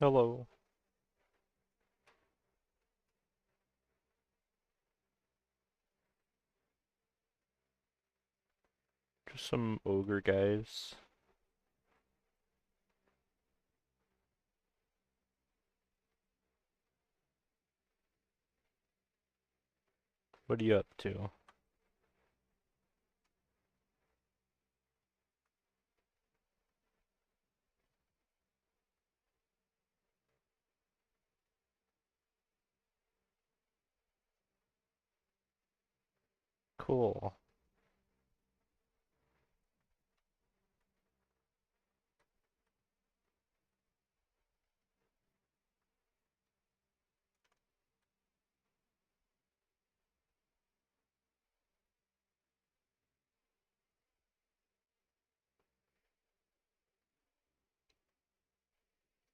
Hello. Just some ogre guys. What are you up to? Cool.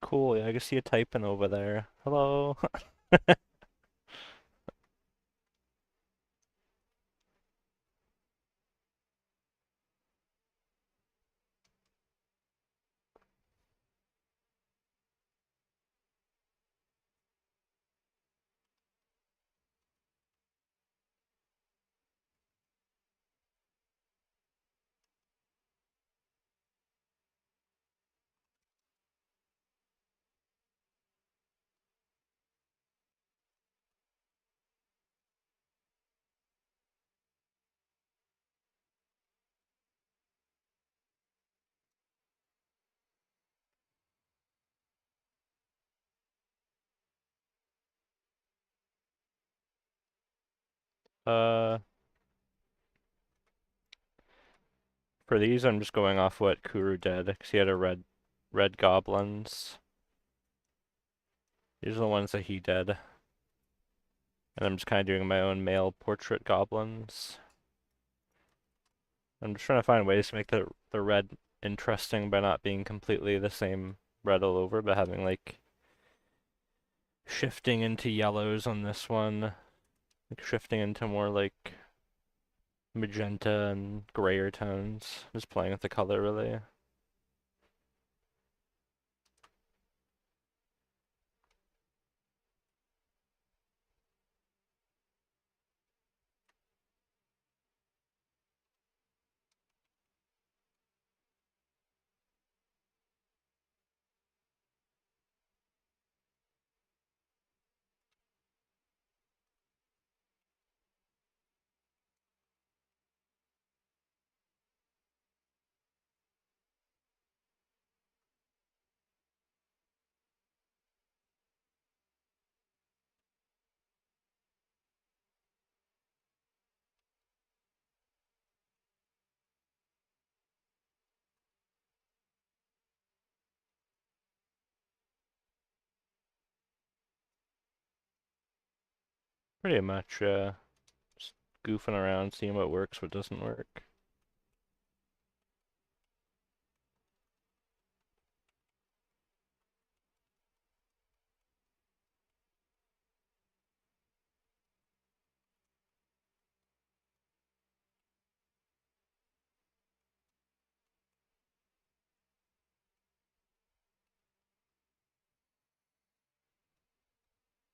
Cool, yeah, I can see you typing over there. Hello. Uh, for these I'm just going off what Kuru did, because he had a red goblins. These are the ones that he did. And I'm just kind of doing my own male portrait goblins. I'm just trying to find ways to make the red interesting by not being completely the same red all over, but having like shifting into yellows on this one, like shifting into more like magenta and grayer tones. Just playing with the color really. Pretty much just goofing around, seeing what works, what doesn't work.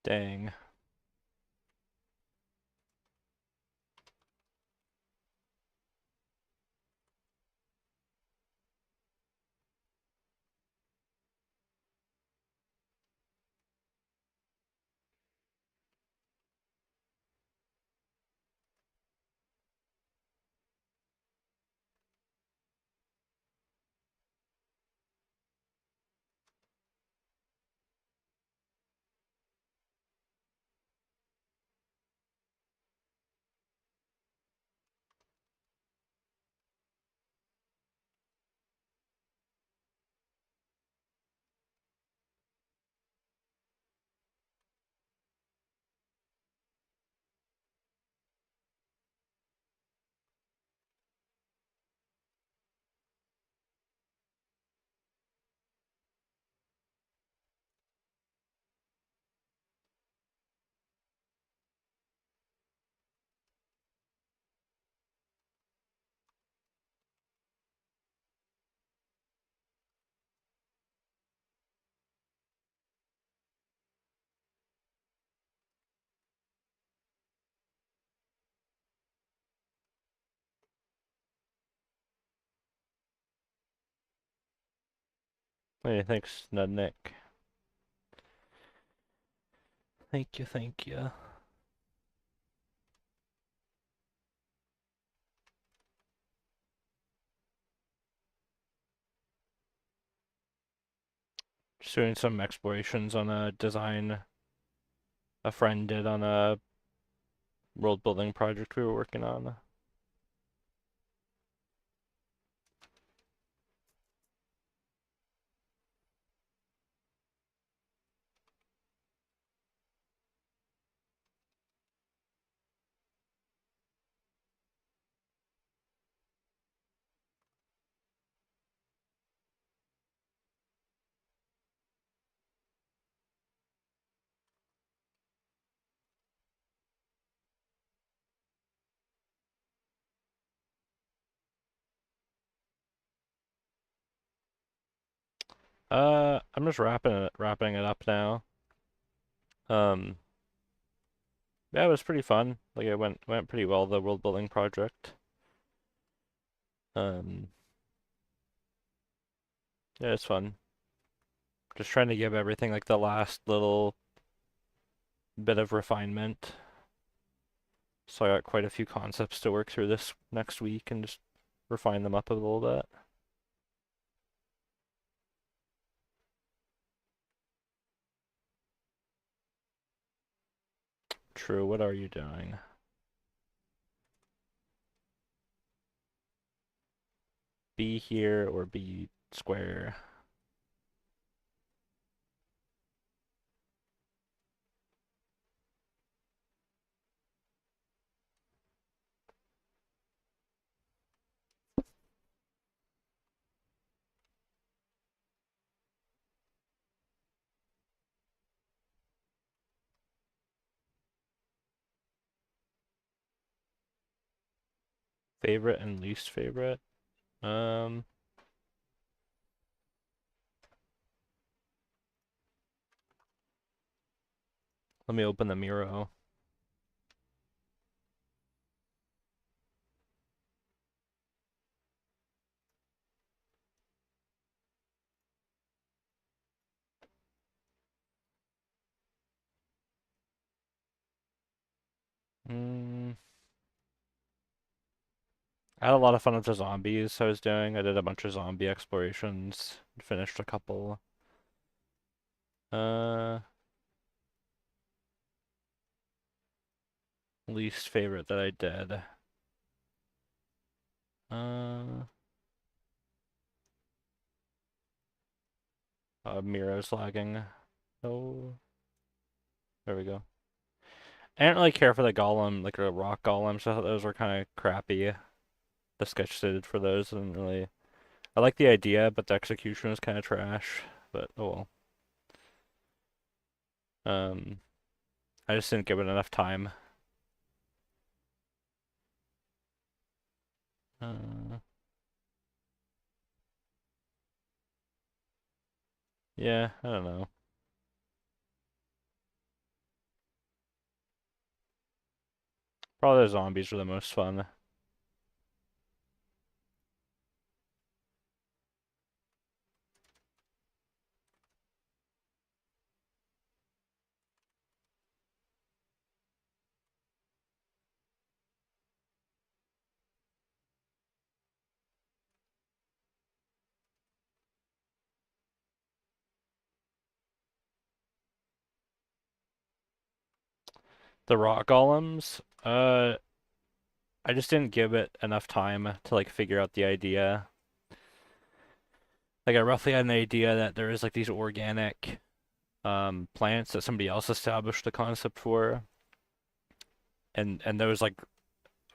Dang. Hey, thanks, Nick. Thank you, thank you. Just doing some explorations on a design a friend did on a world building project we were working on. I'm just wrapping it up now. Um, yeah, it was pretty fun. Like it went pretty well, the world building project. Um, yeah, it's fun. Just trying to give everything like the last little bit of refinement. So I got quite a few concepts to work through this next week and just refine them up a little bit. True, what are you doing? B here or B square? Favorite and least favorite? Um, Let me open the Miro. Mm, I had a lot of fun with the zombies I was doing. I did a bunch of zombie explorations, finished a couple. Uh, Least favorite that I did. Uh, Miro's lagging. Oh, there we go. I didn't really care for the golem, like a rock golem, so I thought those were kind of crappy. The sketch suited for those, and really. I like the idea, but the execution was kind of trash. But oh well. Um, I just didn't give it enough time. Uh, yeah, I don't know. Probably the zombies were the most fun. The rock golems, I just didn't give it enough time to like figure out the idea. Like I roughly had an idea that there is like these organic plants that somebody else established the concept for, and those like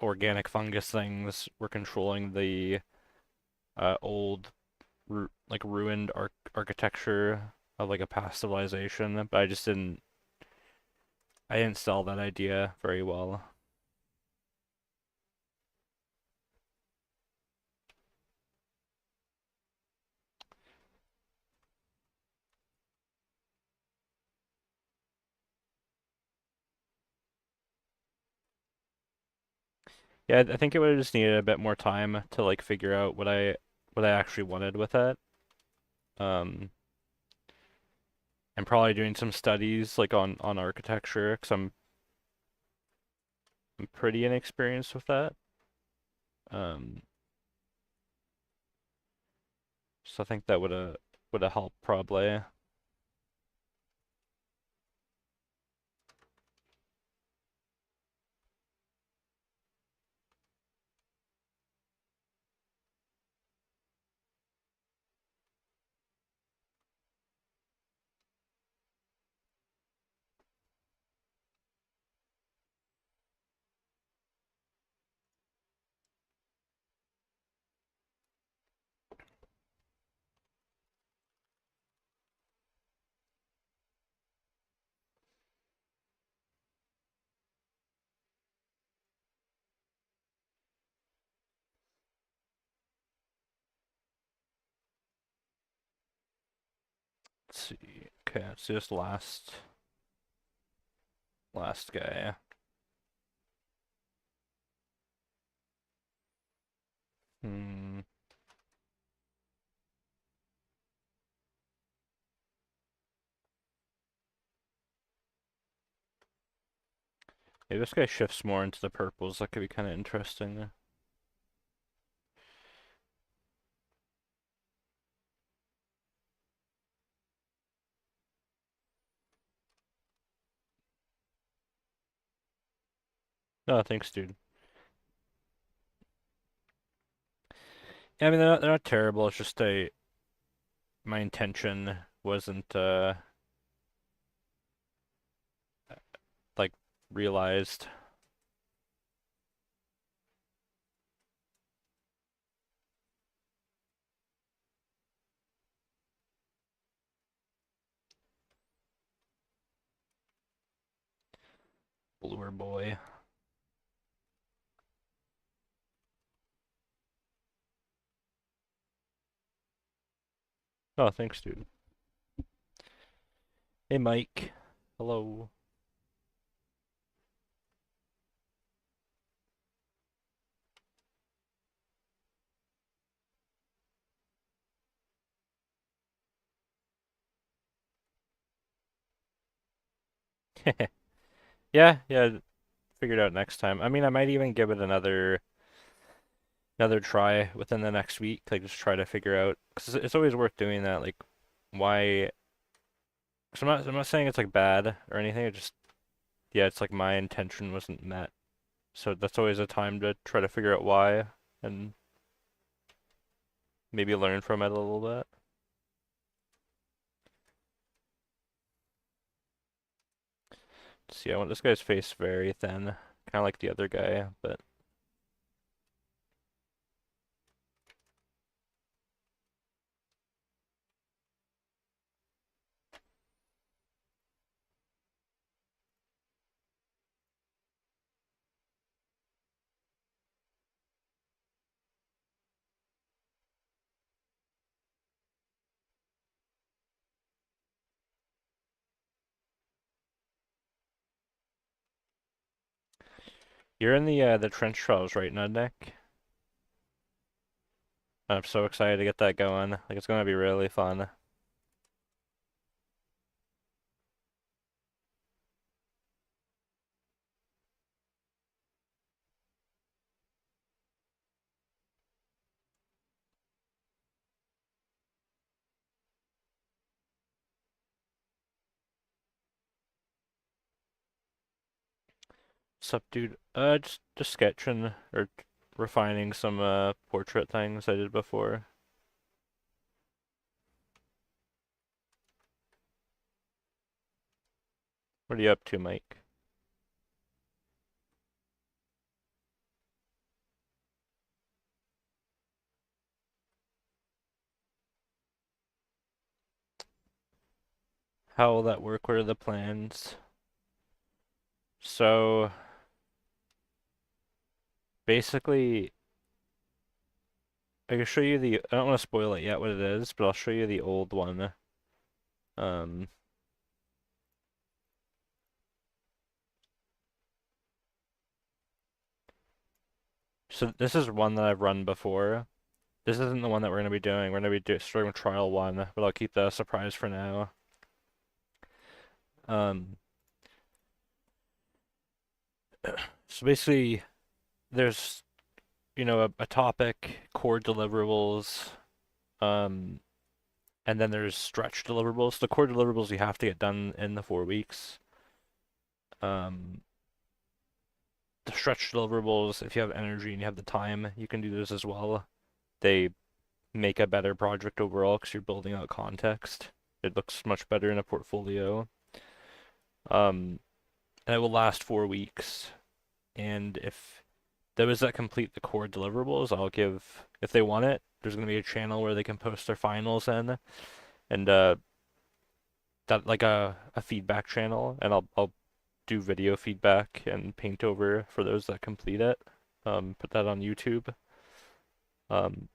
organic fungus things were controlling the old ru like ruined architecture of like a past civilization, but I didn't sell that idea very well. Yeah, I think it would have just needed a bit more time to like figure out what I actually wanted with it. Um, and probably doing some studies like on architecture, because I'm pretty inexperienced with that. Um, so I think that would have helped probably. Let's see. Okay, let's do this last guy. Hmm. Maybe this guy shifts more into the purples. That could be kind of interesting. No, thanks, dude. Yeah, I mean, they're not terrible. It's just my intention wasn't like realized. Bluer boy. Oh, thanks, dude. Hey, Mike. Hello. Yeah, yeah. Figure it out next time. I mean, I might even give it another try within the next week. Like, just try to figure out, because it's always worth doing that. Like, why? Cause I'm not saying it's like bad or anything. It just, yeah, it's like my intention wasn't met. So that's always a time to try to figure out why and maybe learn from it a little bit. See, I want this guy's face very thin, kind of like the other guy, but you're in the trench trials right now, Nick. I'm so excited to get that going. Like it's gonna be really fun. Sup, dude? Just sketching or refining some portrait things I did before. What are you up to, Mike? How will that work? What are the plans? So basically, I can show you the. I don't want to spoil it yet what it is, but I'll show you the old one. Um, so this is one that I've run before. This isn't the one that we're gonna be doing. We're gonna be starting with trial one, but I'll keep that a surprise for now. Um, so basically, there's a topic, core deliverables, um, and then there's stretch deliverables. The core deliverables you have to get done in the 4 weeks. Um, the stretch deliverables, if you have energy and you have the time, you can do those as well. They make a better project overall because you're building out context. It looks much better in a portfolio. Um, and it will last 4 weeks. And if those that complete the core deliverables, I'll give, if they want it, there's going to be a channel where they can post their finals in, and that like a feedback channel, and I'll do video feedback and paint over for those that complete it. Put that on YouTube. Um,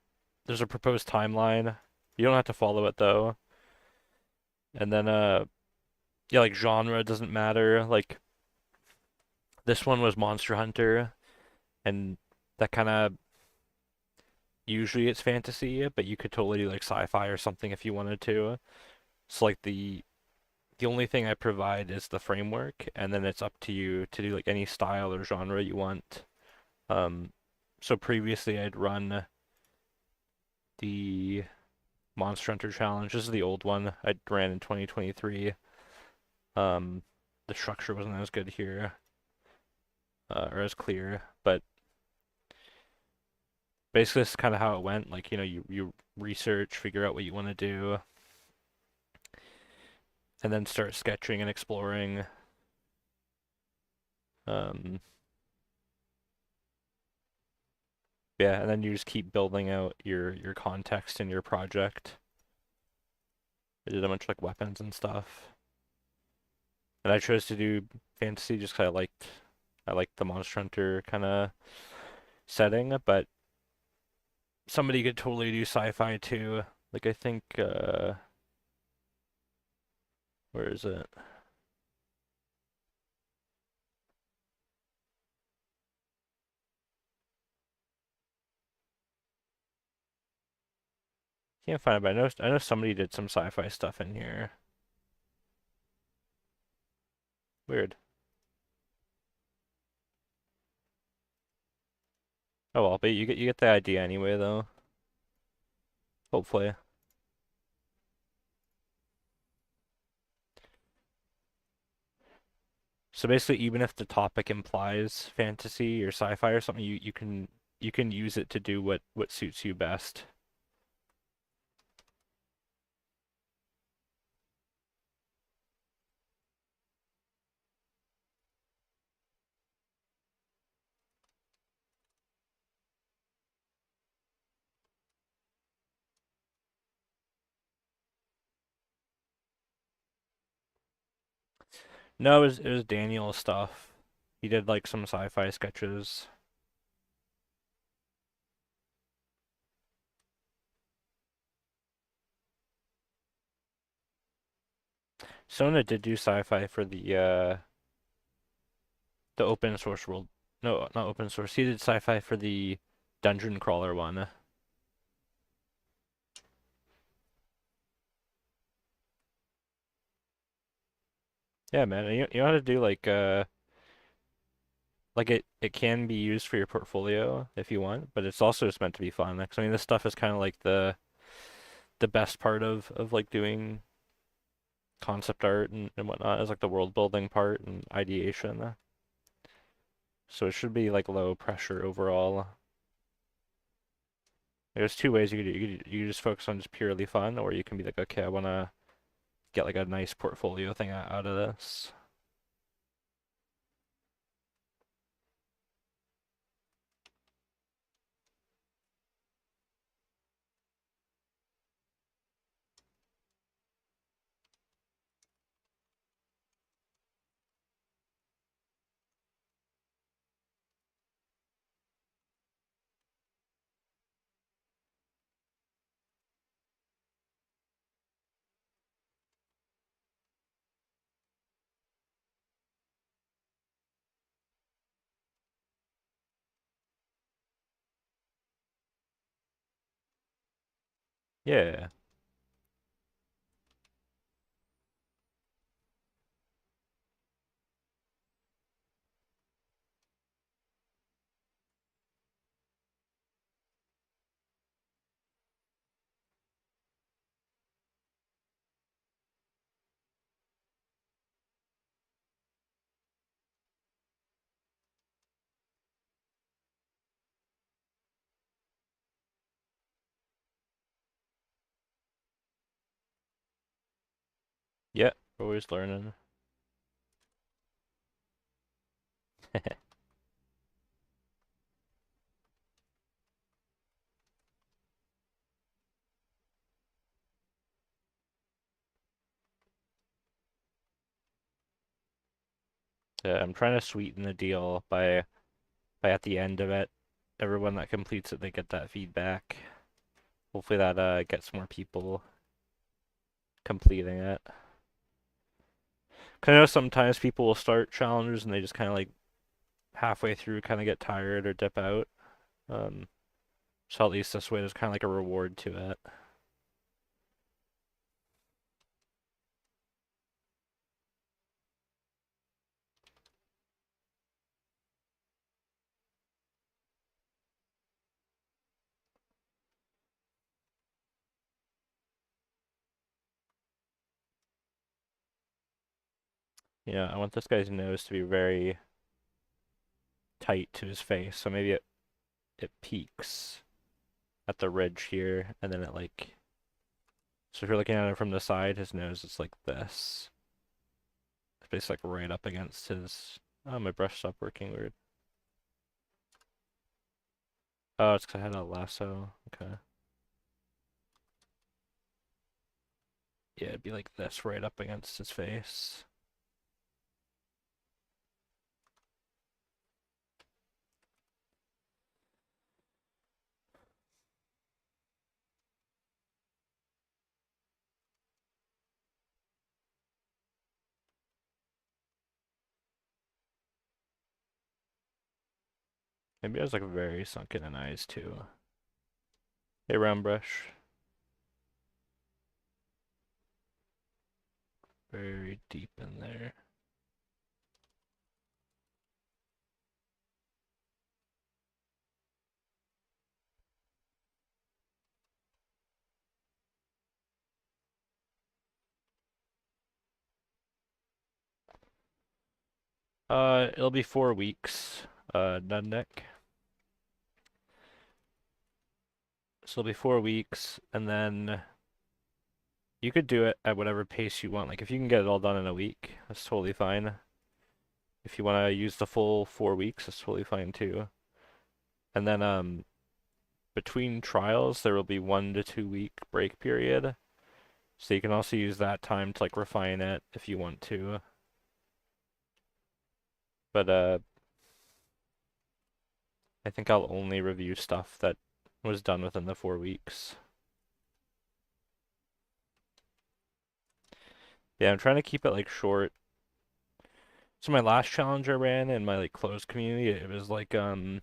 there's a proposed timeline. You don't have to follow it though. And then yeah, like genre doesn't matter. Like this one was Monster Hunter, and that kind of usually it's fantasy, but you could totally do like sci-fi or something if you wanted to. So like the only thing I provide is the framework, and then it's up to you to do like any style or genre you want. Um, so previously I'd run the Monster Hunter Challenge. This is the old one I ran in 2023. Um, the structure wasn't as good here, or as clear, but basically this is kind of how it went. Like, you research, figure out what you want to do, and then start sketching and exploring. Um, yeah, and then you just keep building out your context in your project. I did a bunch of like weapons and stuff. And I chose to do fantasy just 'cause I liked the Monster Hunter kind of setting, but somebody could totally do sci-fi too. Like I think where is it? Can't find it, but I know somebody did some sci-fi stuff in here. Weird. Oh well, but you get the idea anyway though. Hopefully. So basically even if the topic implies fantasy or sci-fi or something, you can use it to do what suits you best. No, it was Daniel's stuff. He did like some sci-fi sketches. Sona did do sci-fi for the open source world. No, not open source. He did sci-fi for the dungeon crawler one. Yeah, man. You know how to do like it can be used for your portfolio if you want, but it's also just meant to be fun. Like, I mean, this stuff is kind of like the best part of like doing concept art and whatnot is like the world building part and ideation. So it should be like low pressure overall. There's two ways you could do. You could just focus on just purely fun, or you can be like, okay, I wanna get like a nice portfolio thing out of this. Yeah. We're always learning. Yeah, I'm trying to sweeten the deal by at the end of it, everyone that completes it, they get that feedback. Hopefully that gets more people completing it. 'Cause I know sometimes people will start challenges and they just kind of like halfway through kind of get tired or dip out. Um, so at least this way there's kind of like a reward to it. Yeah, I want this guy's nose to be very tight to his face, so maybe it peaks at the ridge here, and then it like, so if you're looking at it from the side, his nose is like this. It's basically like right up against his. Oh, my brush stopped working weird. Oh, it's 'cause I had a lasso. Okay. Yeah, it'd be like this right up against his face. Maybe I was like very sunken in eyes too. Hey, round brush. Very deep in there. It'll be 4 weeks, Nudnik. So it'll be 4 weeks, and then you could do it at whatever pace you want. Like if you can get it all done in a week, that's totally fine. If you want to use the full 4 weeks, that's totally fine too. And then between trials, there will be 1 to 2 week break period. So you can also use that time to like refine it if you want to. But I think I'll only review stuff that was done within the 4 weeks. Yeah, I'm trying to keep it like short. So my last challenge I ran in my like closed community, it was like it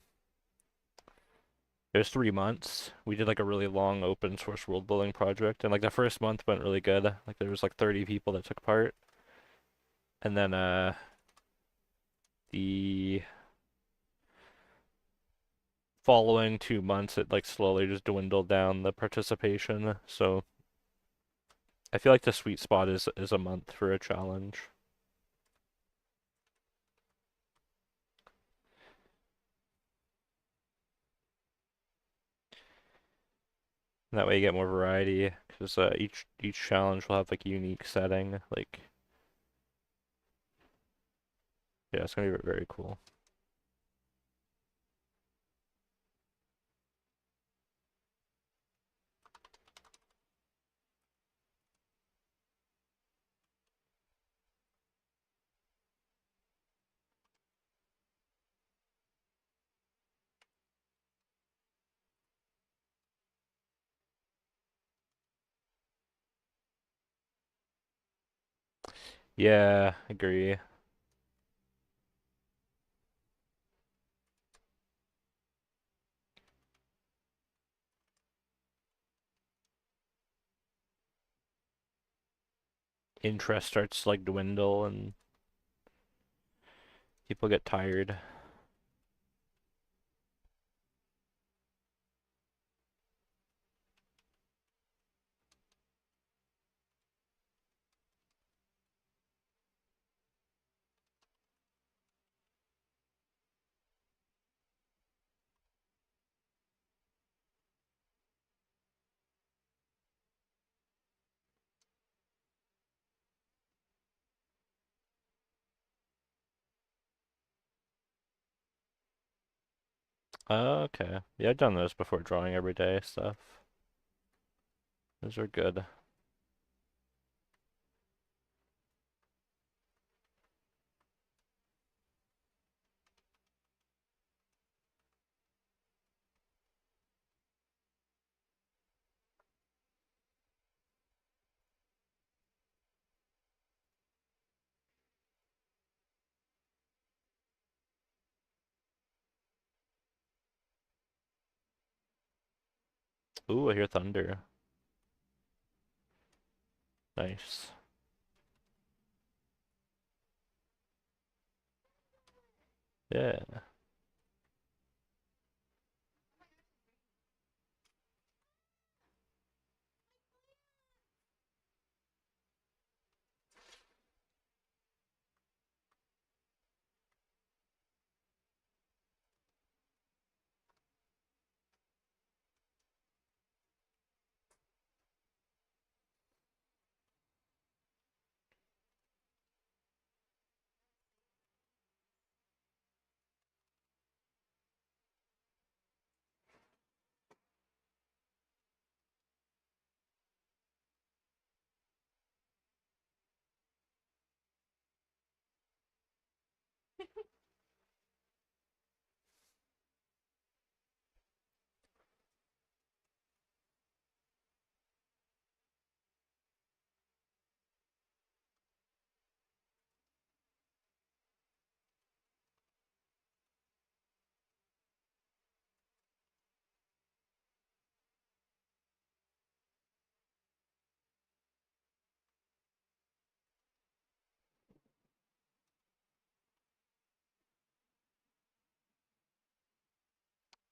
was 3 months. We did like a really long open source world building project, and like the first month went really good. Like there was like 30 people that took part, and then the following 2 months it like slowly just dwindled down the participation. So I feel like the sweet spot is a month for a challenge. And that way you get more variety, because each challenge will have like a unique setting. Like yeah, it's gonna be very cool. Yeah, agree. Interest starts to like dwindle and people get tired. Okay. Yeah, I've done those before, drawing every day stuff. Those are good. Ooh, I hear thunder. Nice. Yeah.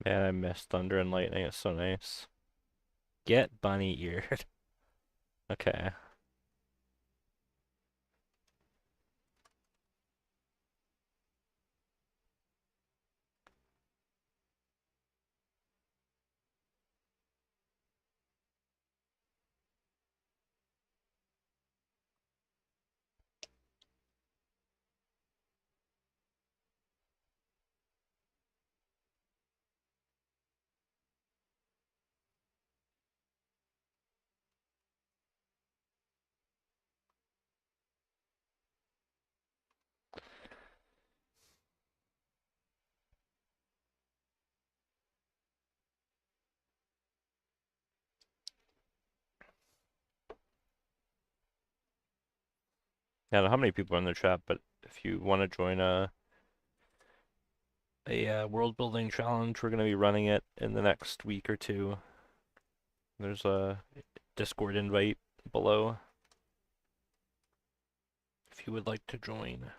Man, I miss thunder and lightning. It's so nice. Get bunny eared. Okay. I don't know how many people are in the chat, but if you want to join a world building challenge, we're gonna be running it in the next week or two. There's a Discord invite below if you would like to join.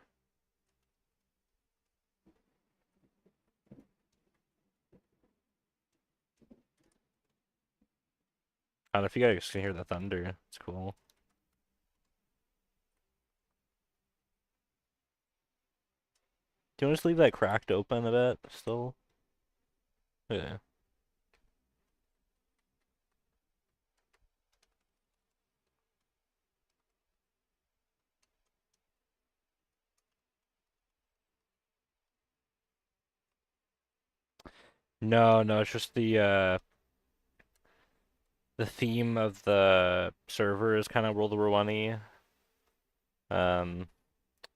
I don't know if you guys can hear the thunder. It's cool. Do you want to just leave that cracked open a bit still? Yeah. No, no, it's just the theme of the server is kind of World War One-y. Um,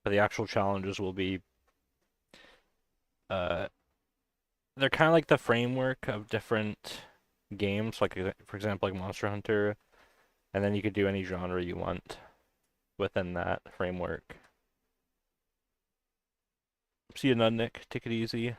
but the actual challenges will be uh they're kind of like the framework of different games, like for example, like Monster Hunter, and then you could do any genre you want within that framework. See you, Nudnik. Take it easy.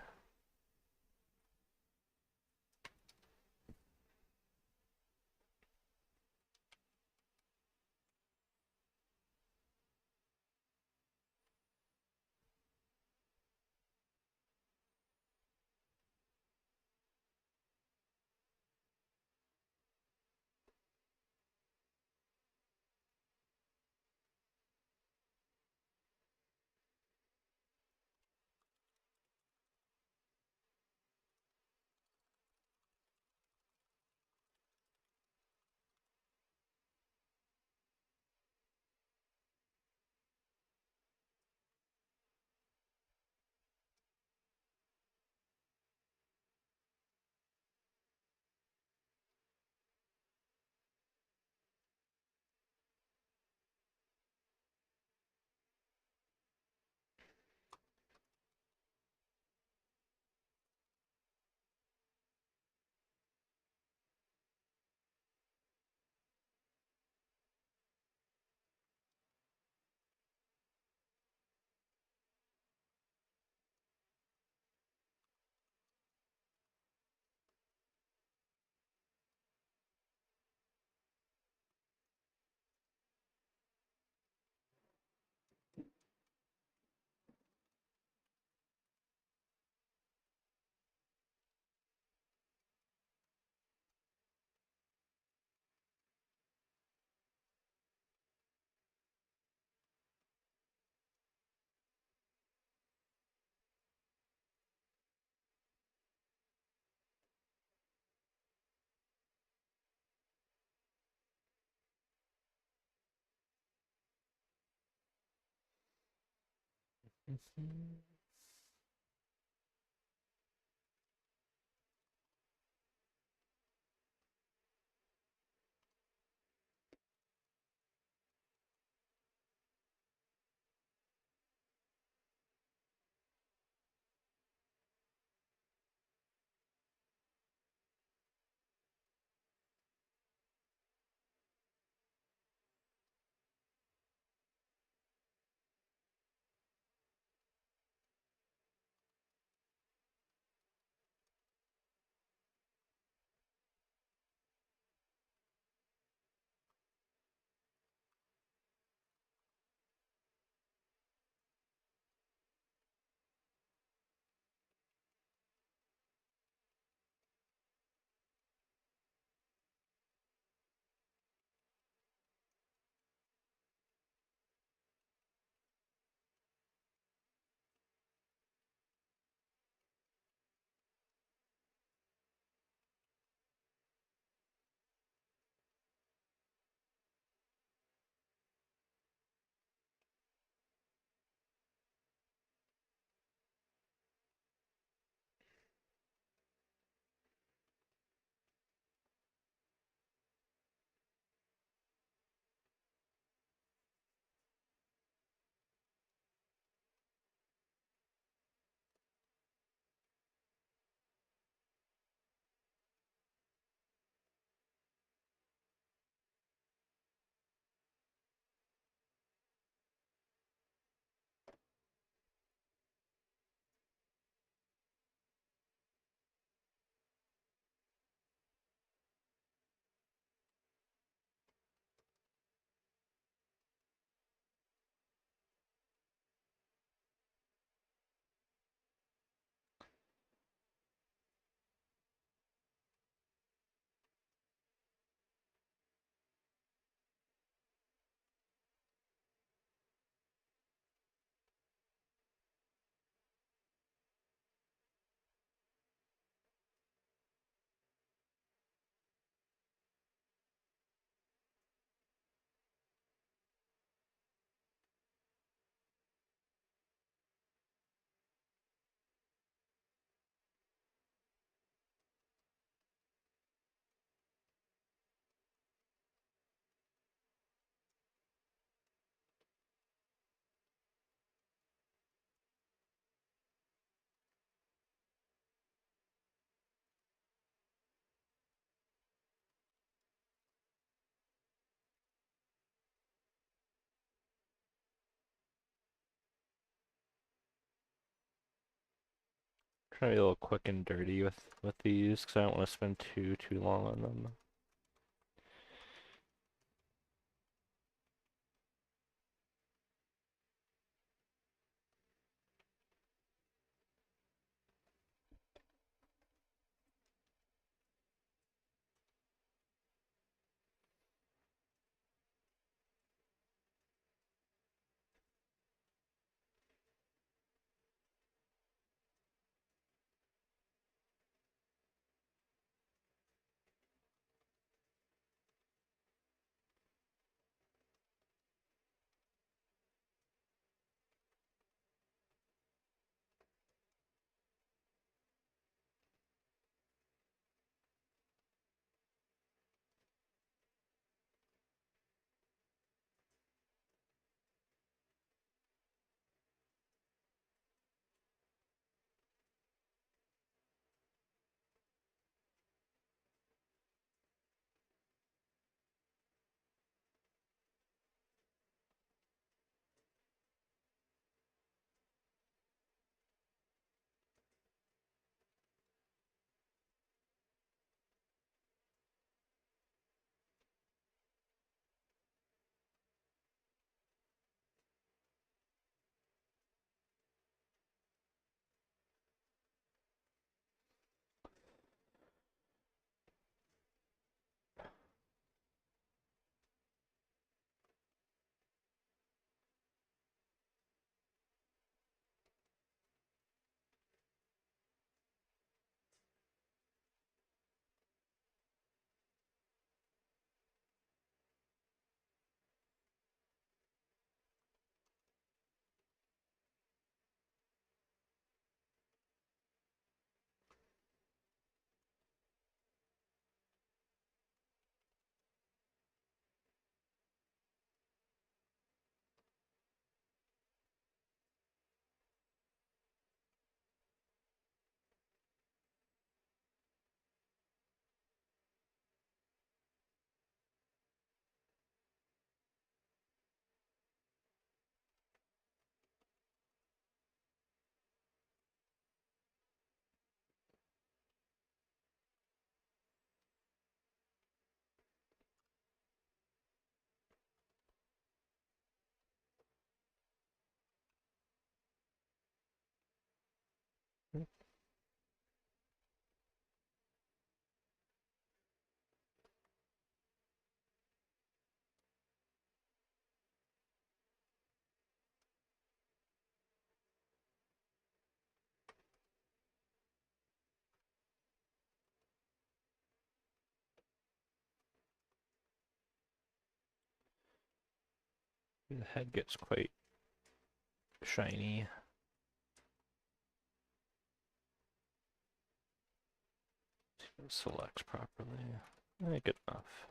Mhm. Trying to be a little quick and dirty with these because I don't want to spend too long on them. The head gets quite shiny. See if it selects properly. Good enough.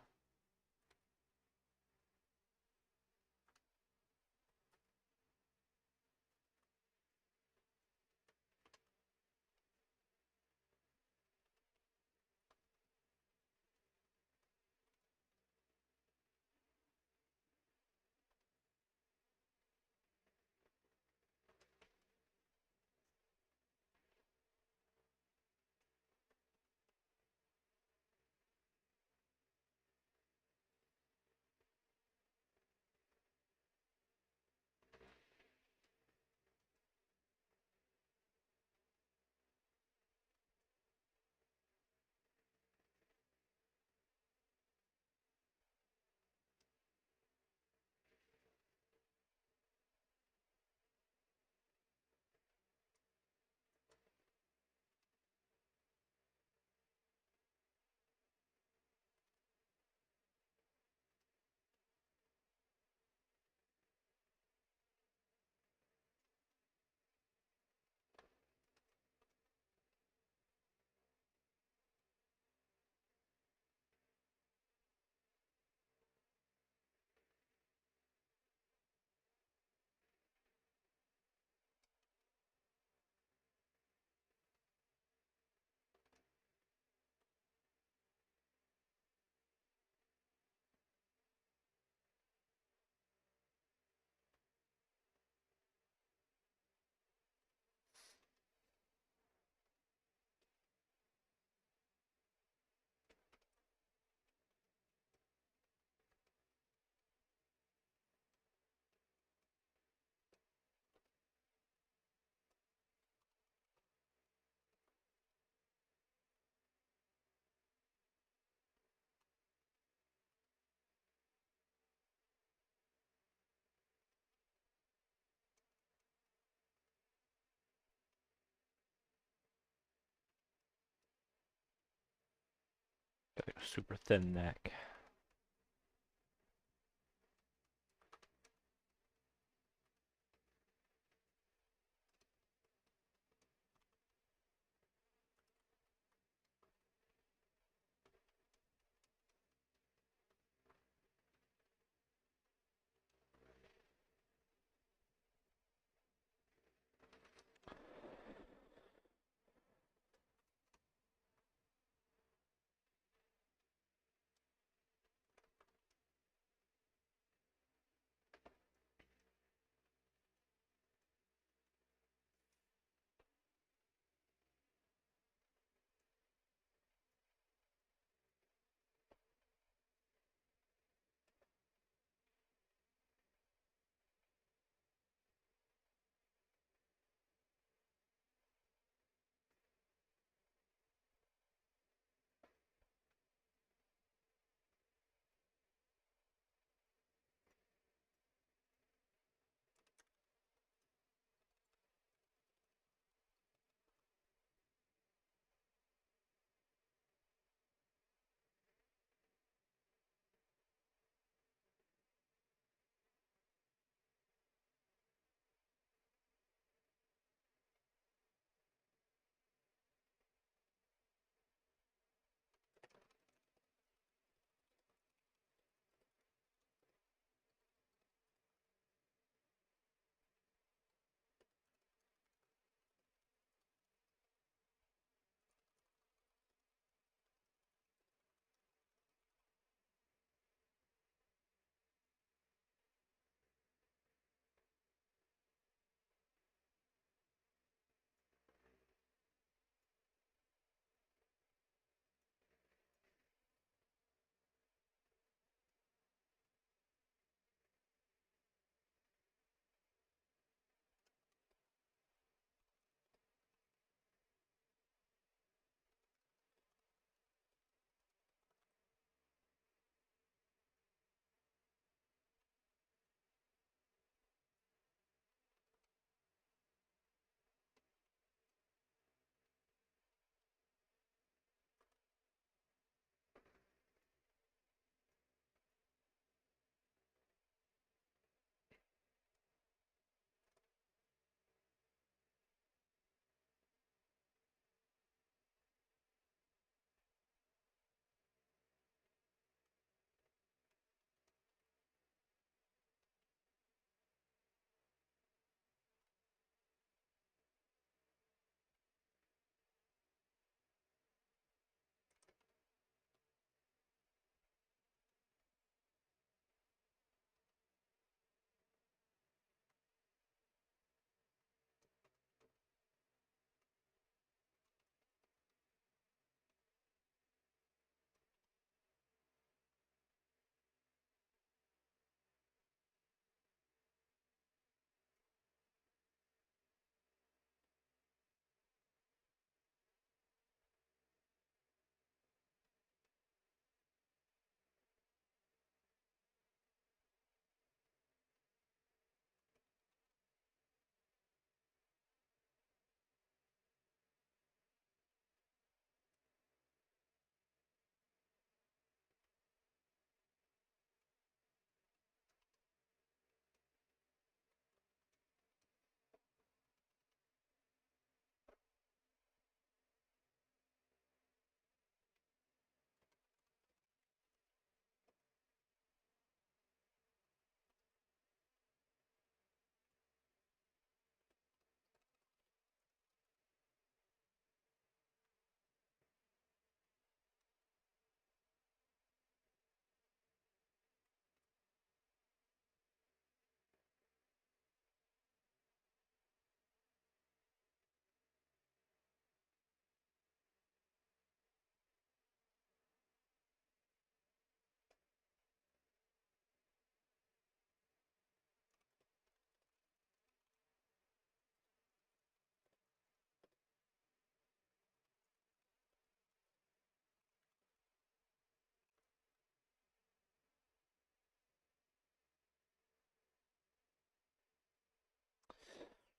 Got a super thin neck.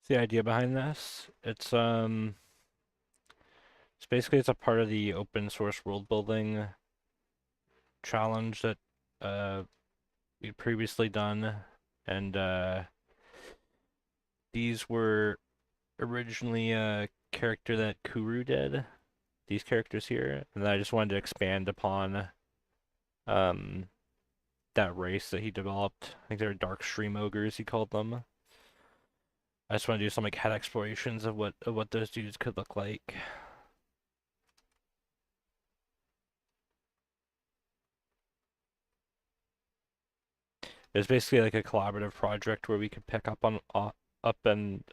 The idea behind this, it's basically it's a part of the open source world building challenge that uh we'd previously done, and these were originally a character that Kuru did. These characters here, and then I just wanted to expand upon um that race that he developed. I think they were dark stream ogres, he called them. I just want to do some like head explorations of what those dudes could look like. It was basically like a collaborative project where we could pick up on up and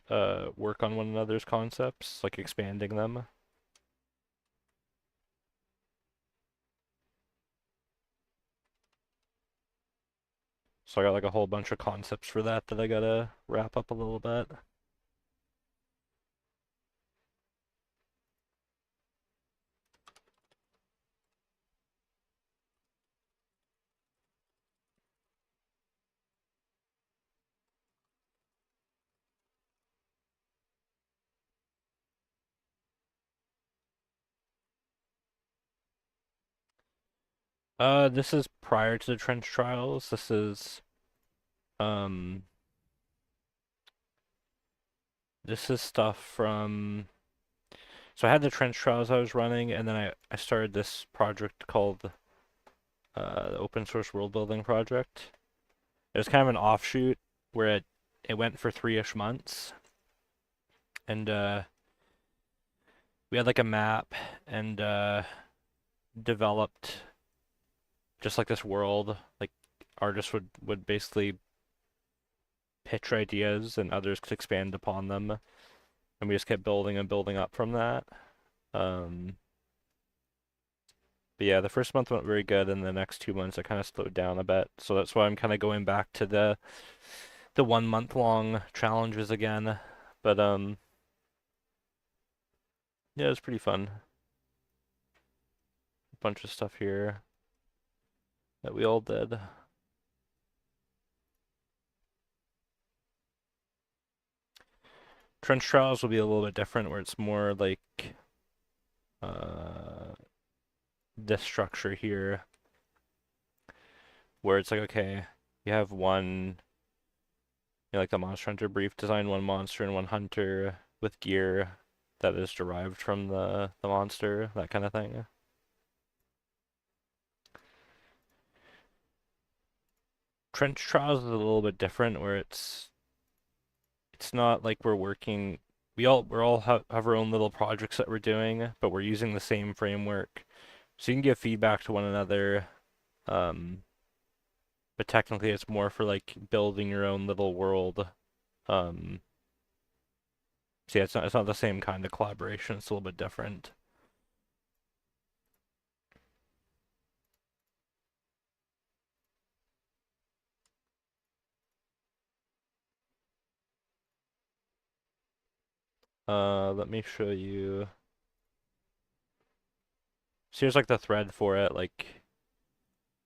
work on one another's concepts, like expanding them. So I got like a whole bunch of concepts for that I gotta wrap up a little bit. This is prior to the trench trials. Um this is stuff from so I had the trench trials I was running, and then I started this project called the open source world building project. It was kind of an offshoot where it went for 3-ish months, and we had like a map and developed just like this world. Like artists would basically pitch ideas and others could expand upon them, and we just kept building and building up from that. Um, but yeah, the first month went very good, and the next 2 months I kind of slowed down a bit. So that's why I'm kind of going back to the 1 month long challenges again. But yeah, it was pretty fun. A bunch of stuff here that we all did. Trench trials will be a little bit different, where it's more like uh, this structure here, where it's like, okay, you have one, like the Monster Hunter brief, design one monster and one hunter with gear that is derived from the monster, that kind of thing. Trench trials is a little bit different, where it's not like we're working. We're all have our own little projects that we're doing, but we're using the same framework, so you can give feedback to one another. Um, but technically, it's more for like building your own little world. Um, so yeah, it's not the same kind of collaboration. It's a little bit different. Let me show you. So here's like the thread for it. Like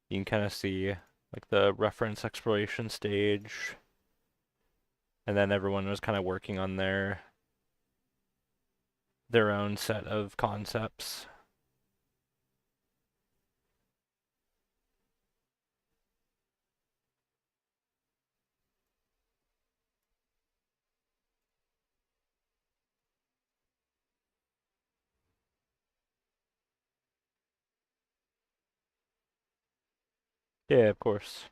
you can kind of see like the reference exploration stage, and then everyone was kind of working on their own set of concepts. Yeah, of course.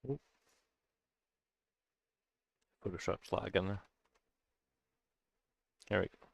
Oop, Photoshop's lagging. There we go.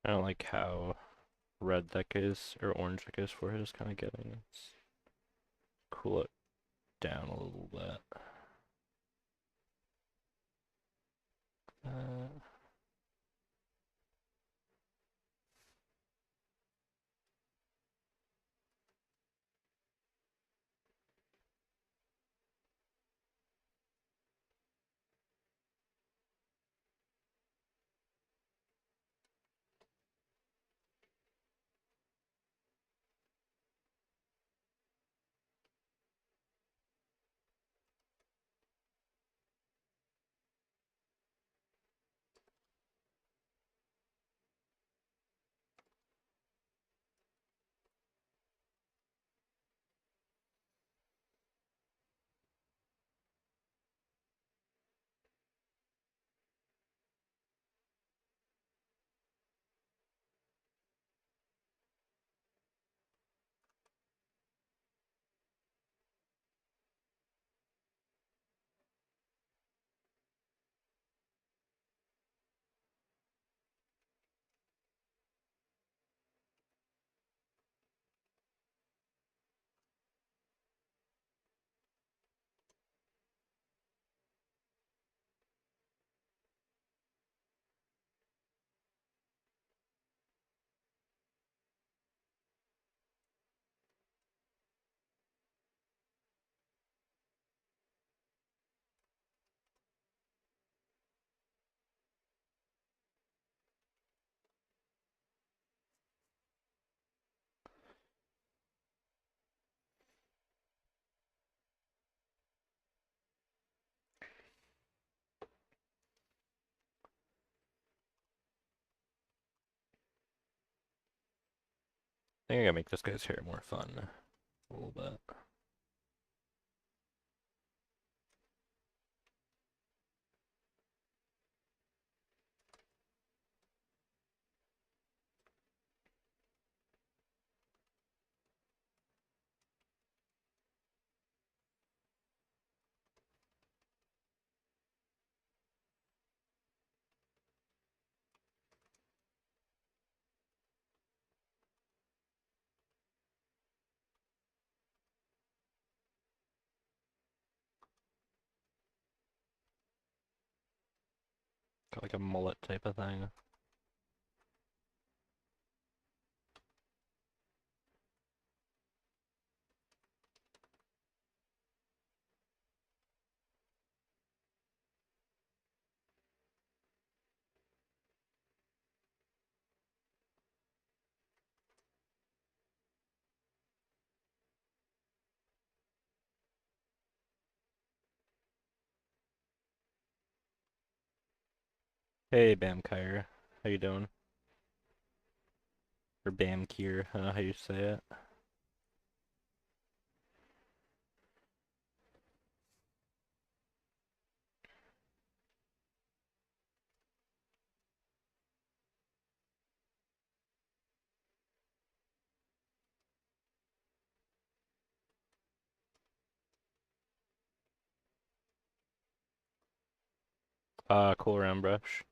I don't like how red that is, or orange that is for it is kind of getting. Let's cool it down a little bit. Uh, I think I gotta make this guy's hair more fun a little bit. like a mullet type of thing. Hey, Bamkire. How you doing? Or Bamkir, I don't know how you say it. Cool round brush.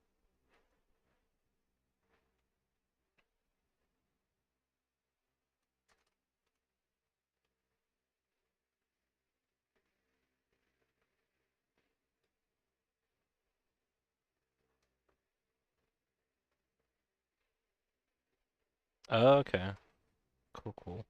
Oh, okay. Cool, cool.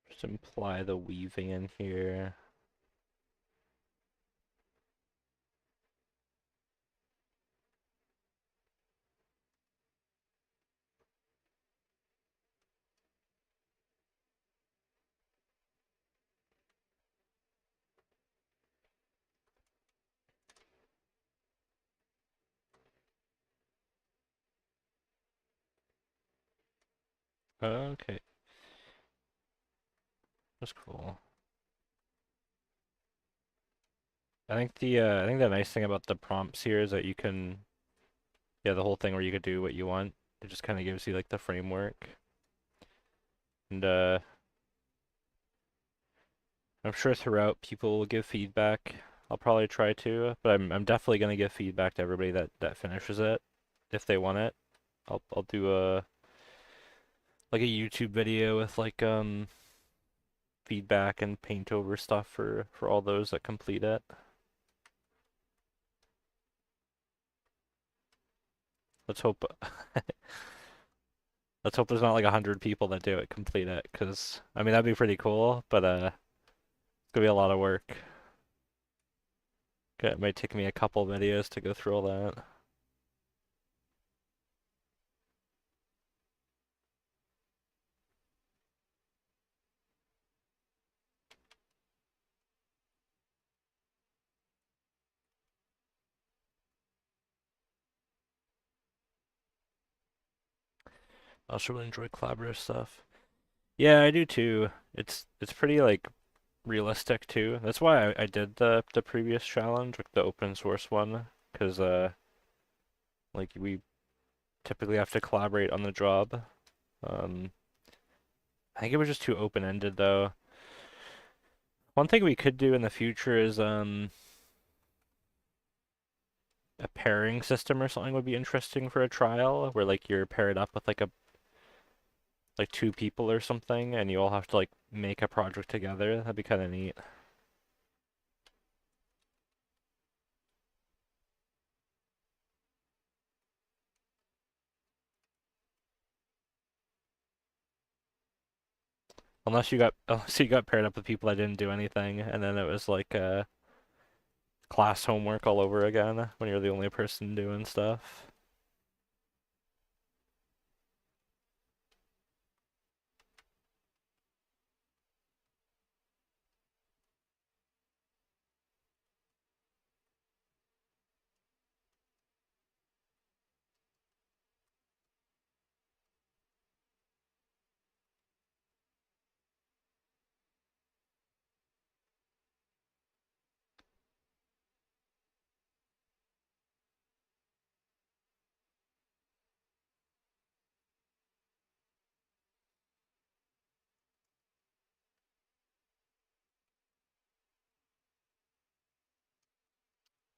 Just imply the weaving in here. Okay, that's cool. I think the nice thing about the prompts here is that you can, yeah, the whole thing where you could do what you want. It just kind of gives you like the framework. And I'm sure throughout people will give feedback. I'll probably try to, but I'm definitely gonna give feedback to everybody that finishes it if they want it. I'll do a like a YouTube video with like feedback and paint over stuff for all those that complete it. Let's hope let's hope there's not like 100 people that do it complete it, because I mean that'd be pretty cool, but it's gonna be a lot of work. Okay, it might take me a couple videos to go through all that. I also really enjoy collaborative stuff. Yeah, I do too. It's pretty like realistic too. That's why I did the previous challenge, like the open source one, because like we typically have to collaborate on the job. Um, I think it was just too open-ended though. One thing we could do in the future is a pairing system or something would be interesting for a trial, where like you're paired up with like two people or something, and you all have to like make a project together. That'd be kind of neat. Unless you got unless you got paired up with people that didn't do anything, and then it was like class homework all over again when you're the only person doing stuff.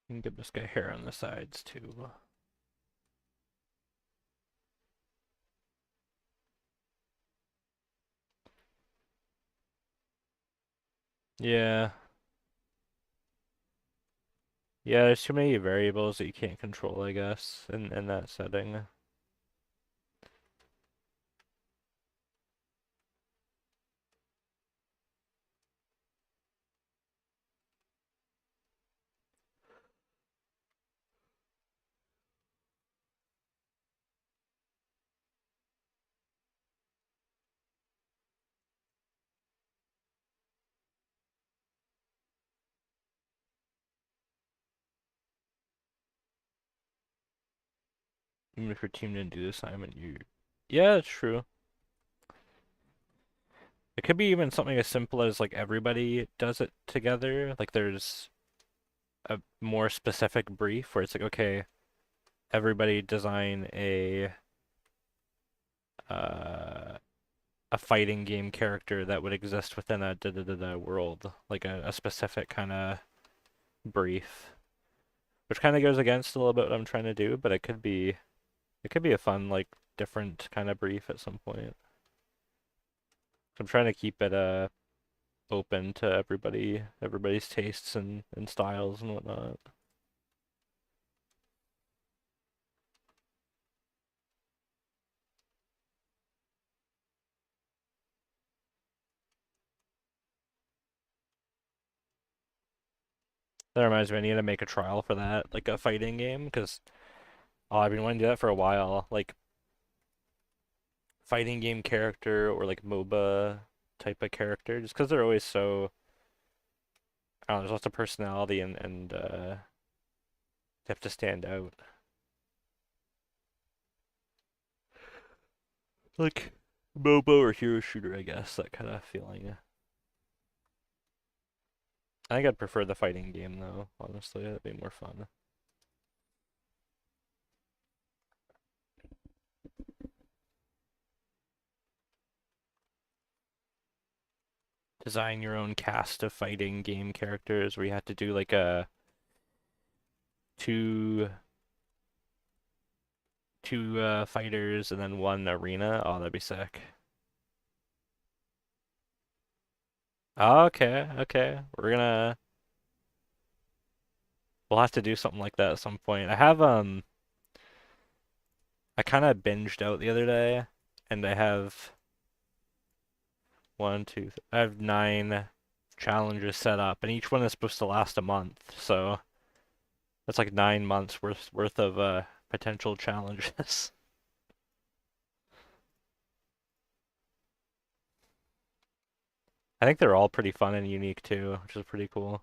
You can give this guy hair on the sides too. Yeah. Yeah, there's too many variables that you can't control, I guess, in that setting. Even if your team didn't do the assignment, you... Yeah, it's true. It could be even something as simple as like everybody does it together. Like there's a more specific brief where it's like, okay, everybody design uh a fighting game character that would exist within a da da da da world, like a specific kind of brief, which kind of goes against a little bit what I'm trying to do, but it could be a fun like different kind of brief at some point. I'm trying to keep it open to everybody's tastes and styles and whatnot. That reminds me, I need to make a trial for that, like a fighting game, because oh, I've been wanting to do that for a while. Like fighting game character or like MOBA type of character, just because they're always so, I don't know, there's lots of personality and they have to stand out. Like MOBA or hero shooter, I guess, that kind of feeling. I think I'd prefer the fighting game though, honestly, that'd be more fun. Design your own cast of fighting game characters where you have to do like a two two fighters and then one arena. Oh, that'd be sick. Oh, okay, okay. We'll have to do something like that at some point. I kind of binged out the other day and I have I have 9 challenges set up and each one is supposed to last a month. So that's like 9 months worth of potential challenges. I think they're all pretty fun and unique too, which is pretty cool.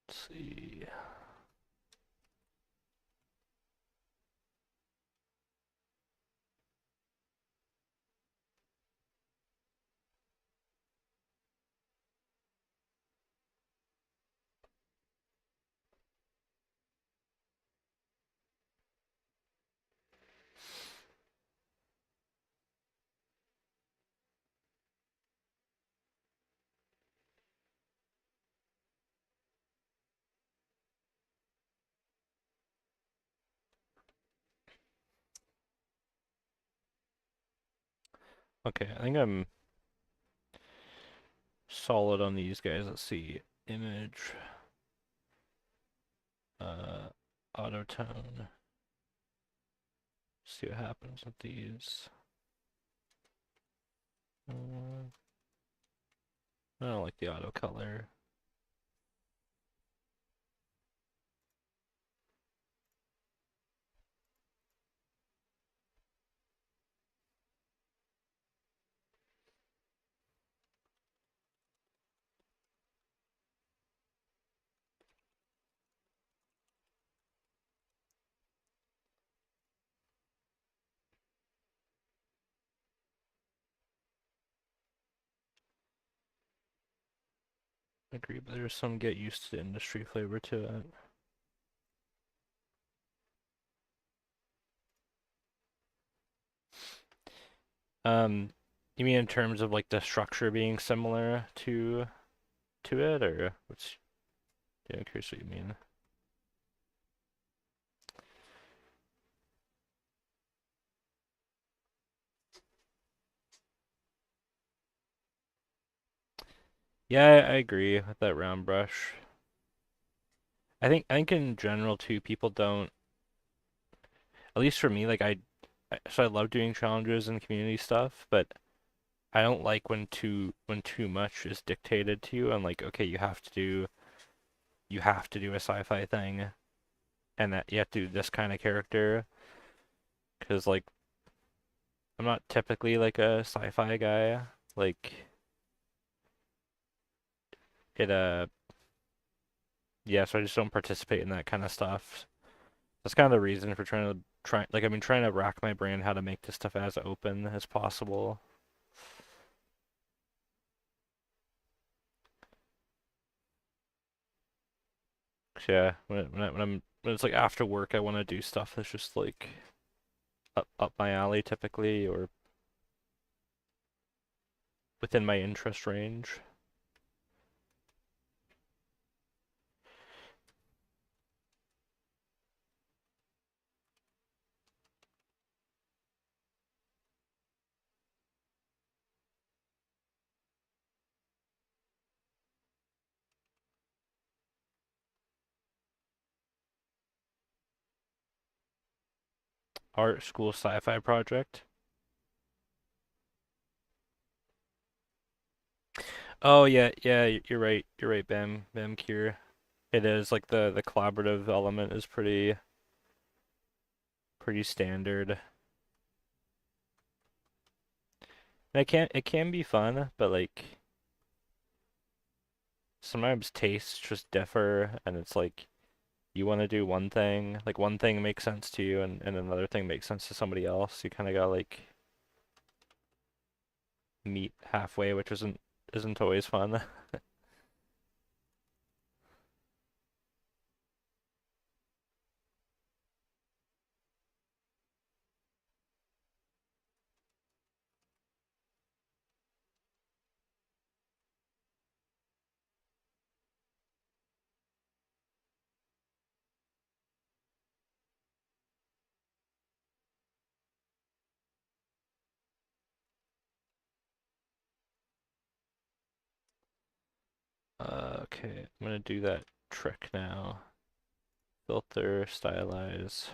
Let's see. Okay, I think I'm solid on these guys. Let's see. Image, uh, auto tone. See what happens with these. I don't like the auto color. Agree, but there's some get used to industry flavor to it. Um, you mean in terms of like the structure being similar to it, or what's? Yeah, I'm curious what you mean. Yeah, I agree with that round brush. I think in general too, people don't, at least for me, like so I love doing challenges and community stuff, but I don't like when too much is dictated to you and like, okay, you have to do a sci-fi thing and that you have to do this kind of character, because like I'm not typically like a sci-fi guy. Like it yeah, so I just don't participate in that kind of stuff. That's kind of the reason for trying I've been trying to rack my brain how to make this stuff as open as possible. Yeah, when it's like after work, I want to do stuff that's just like up my alley typically, or within my interest range. Art school sci-fi project. Oh yeah, yeah, you're right. You're right, Bam Kier. It is like the collaborative element is pretty standard. And it can be fun, but like sometimes tastes just differ, and it's like you want to do one thing, like one thing makes sense to you, and another thing makes sense to somebody else. You kind of gotta like meet halfway, which isn't always fun. Okay, I'm gonna do that trick now. Filter, stylize,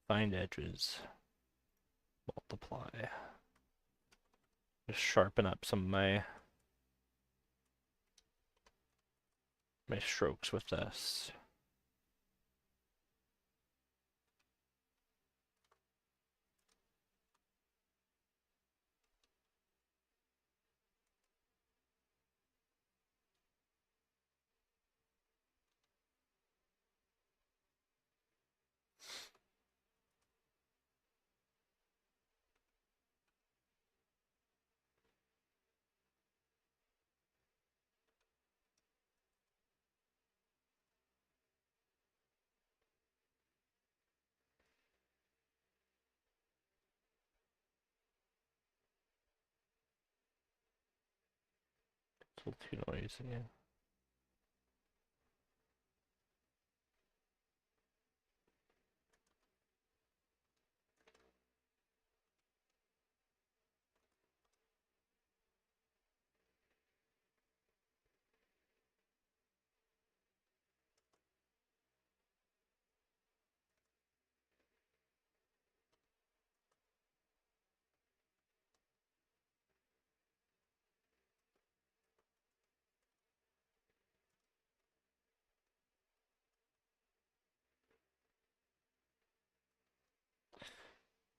find edges, multiply. Just sharpen up some of my strokes with this. It's a little too noisy.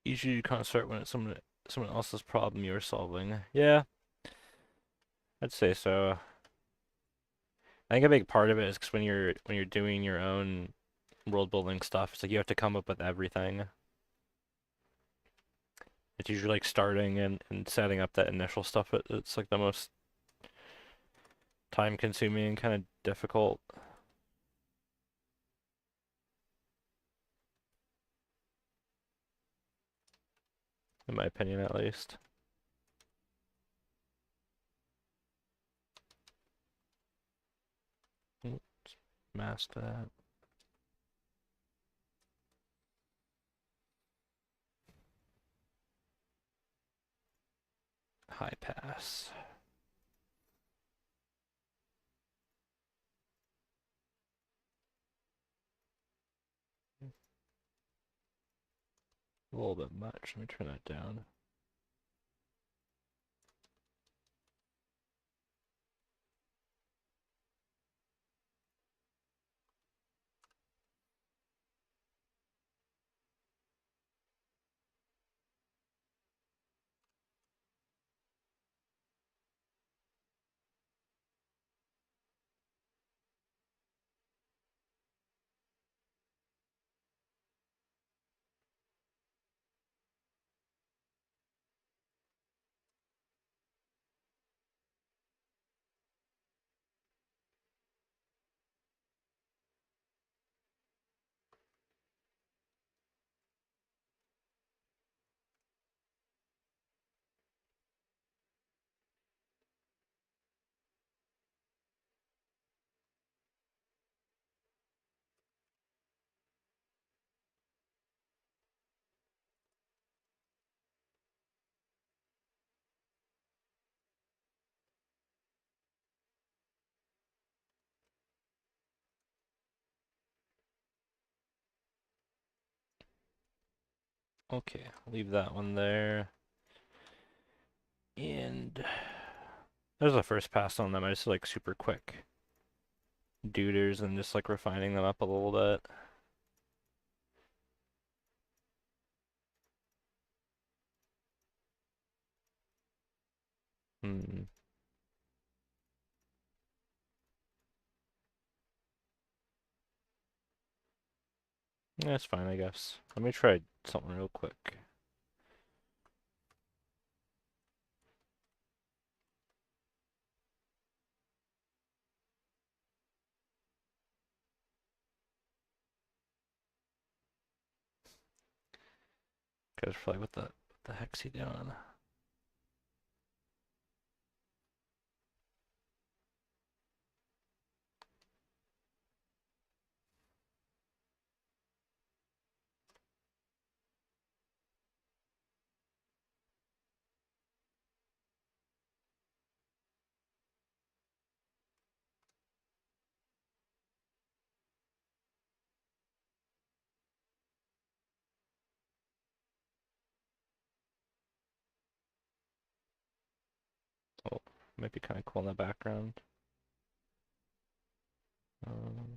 Usually you kind of start when it's someone else's problem you're solving. Yeah, I'd say so. I think a big part of it is because when you're doing your own world building stuff, it's like you have to come up with everything. It's usually like starting and setting up that initial stuff. It's like the most time consuming and kind of difficult, in my opinion at least. Oops, mask that. High pass. A little bit much. Let me turn that down. Okay, leave that one there. And there's the first pass on them. I just like super quick duders and just like refining them up a little bit. Hmm. That's fine, I guess. Let me try something real quick. Guys, probably what the heck's he doing? Oh, might be kind of cool in the background. Um,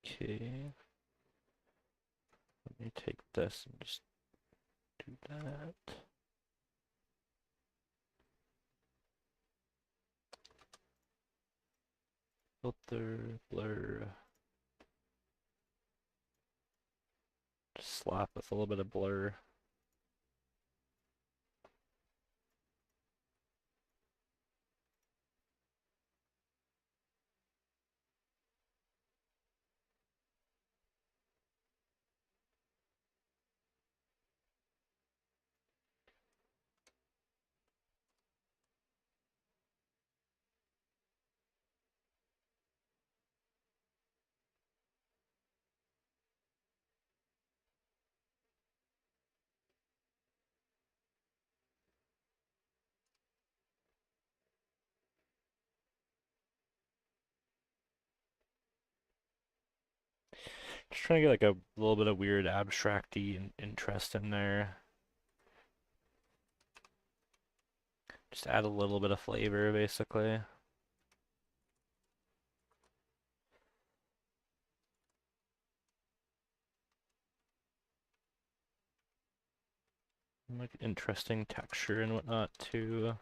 okay. Let me take this and just do that. Filter, blur. Just slap with a little bit of blur. Just trying to get like a little bit of weird abstracty interest in there. Just add a little bit of flavor, basically. Like interesting texture and whatnot too.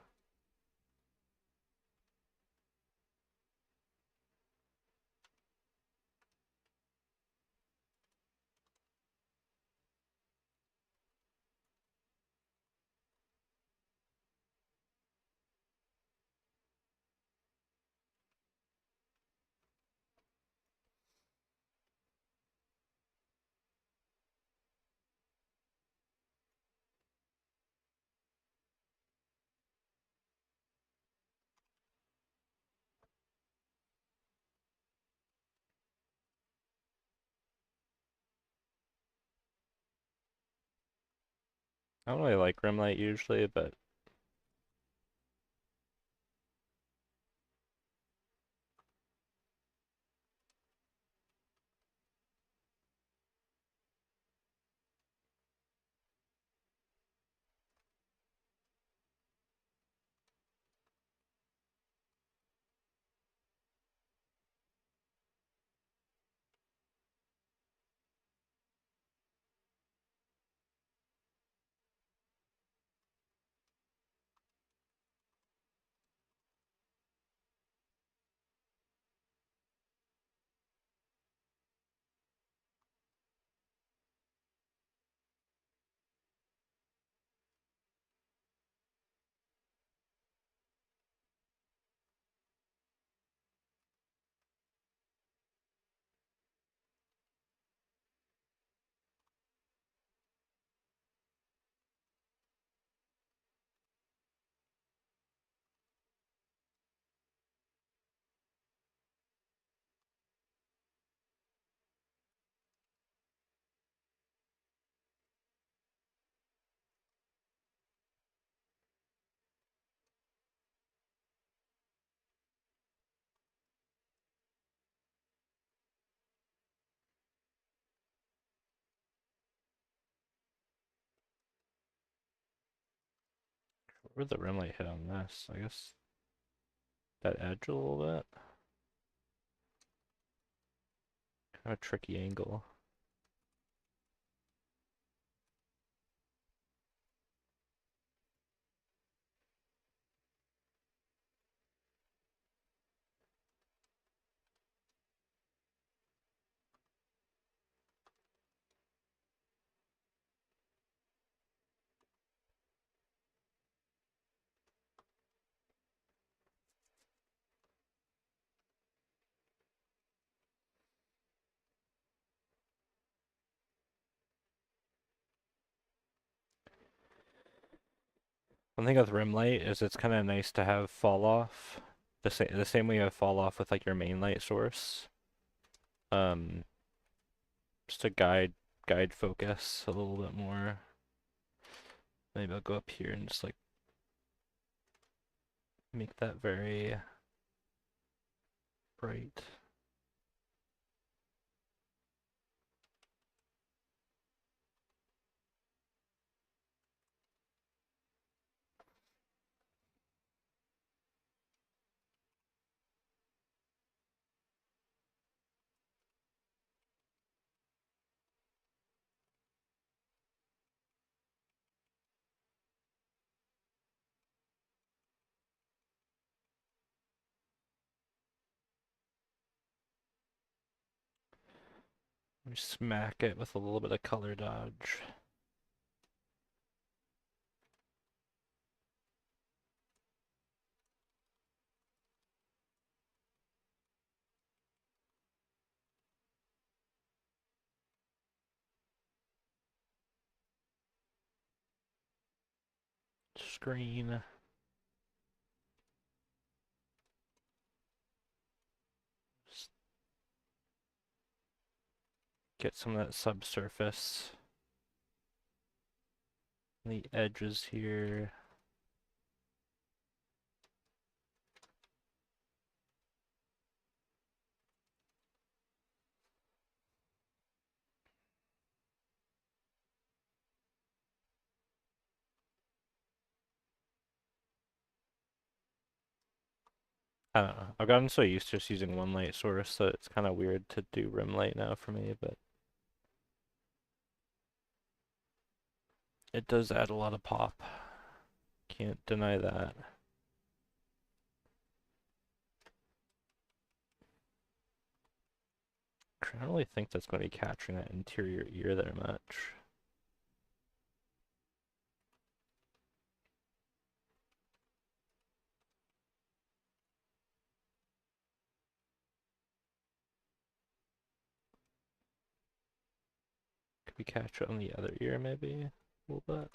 I don't really like rim light usually, but where'd the rim light hit on this? I guess that edge a little bit. Kind of a tricky angle. One thing with rim light is it's kind of nice to have fall off. The same way you have fall off with like your main light source. Um, just to guide focus a little bit more. Maybe I'll go up here and just like make that very bright. Smack it with a little bit of color dodge. Screen. Just get some of that subsurface. The edges here. I don't know. I've gotten so used to just using one light source that it's kind of weird to do rim light now for me, but it does add a lot of pop. Can't deny that. I don't really think that's going to be capturing that interior ear there much. Could we capture it on the other ear maybe a little bit?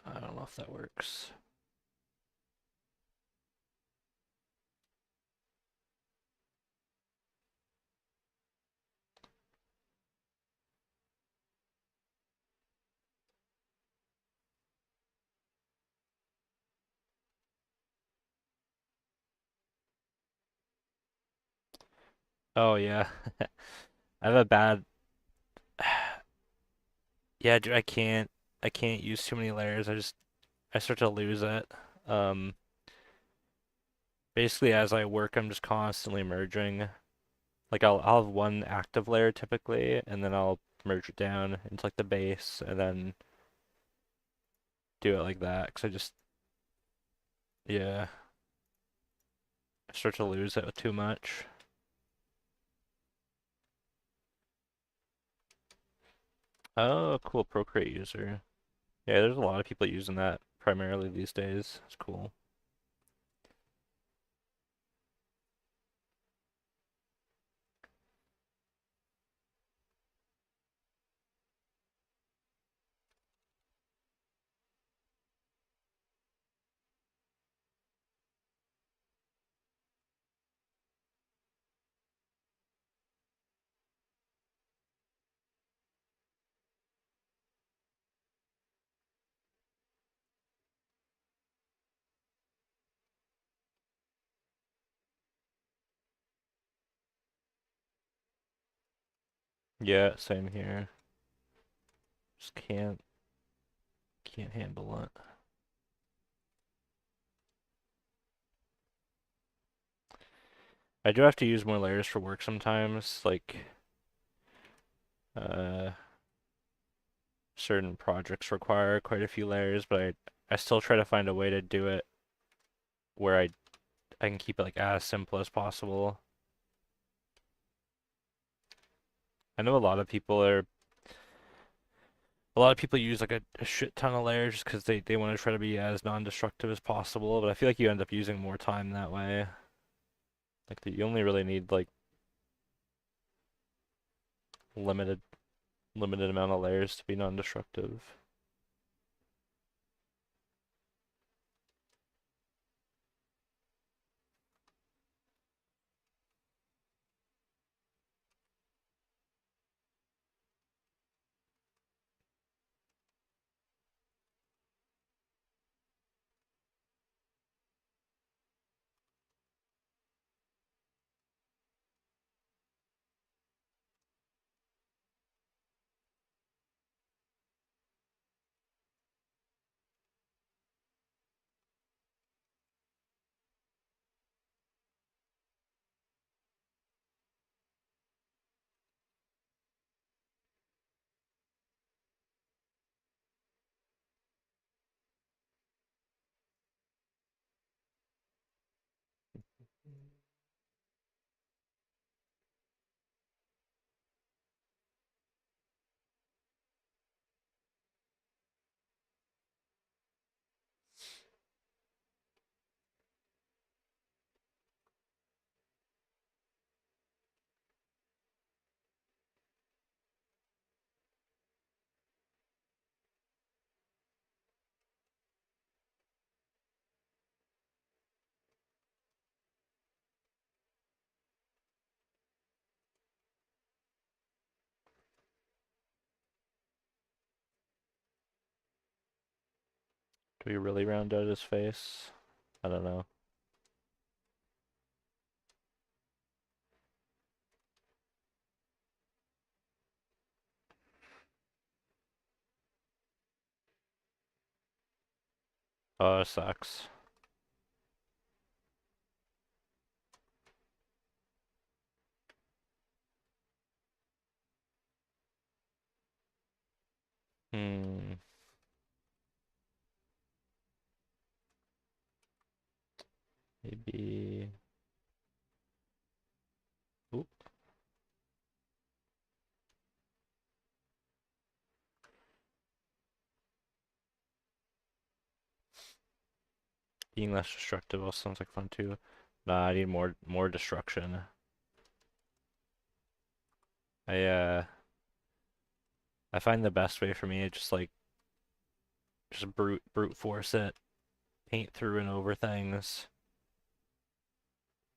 I don't know if that works. Oh yeah. I have a bad yeah, dude, I can't use too many layers. I start to lose it. Um Basically as I work I'm just constantly merging. Like I'll have one active layer typically and then I'll merge it down into like the base and then do it like that because I just yeah, I start to lose it too much. Oh, cool Procreate user. Yeah, there's a lot of people using that primarily these days. It's cool. Yeah, same here. Just can't handle it. I do have to use more layers for work sometimes, like uh certain projects require quite a few layers, but I still try to find a way to do it where I can keep it like as simple as possible. I know a lot of people use like a shit ton of layers just because they want to try to be as non-destructive as possible, but I feel like you end up using more time that way. Like you only really need like limited limited amount of layers to be non-destructive. Do we really round out his face? I don't know. Oh, it sucks. Hmm. Maybe. Oop. Being less destructive also sounds like fun too. Nah, I need more destruction. I uh I find the best way for me is just like just brute force it, paint through and over things.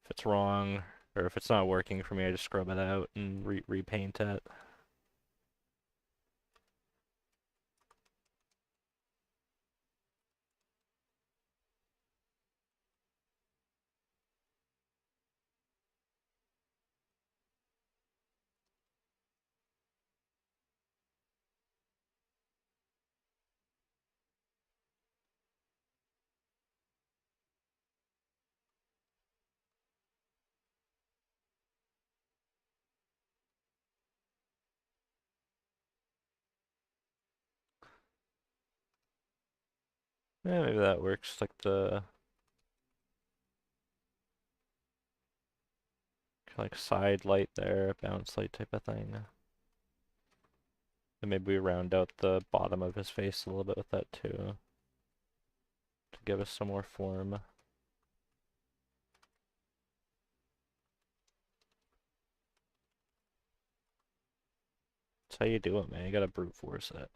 If it's wrong or if it's not working for me, I just scrub it out and repaint it. Yeah, maybe that works. Like the like side light there, bounce light type of thing. And maybe we round out the bottom of his face a little bit with that too, to give us some more form. That's how you do it, man. You gotta brute force it.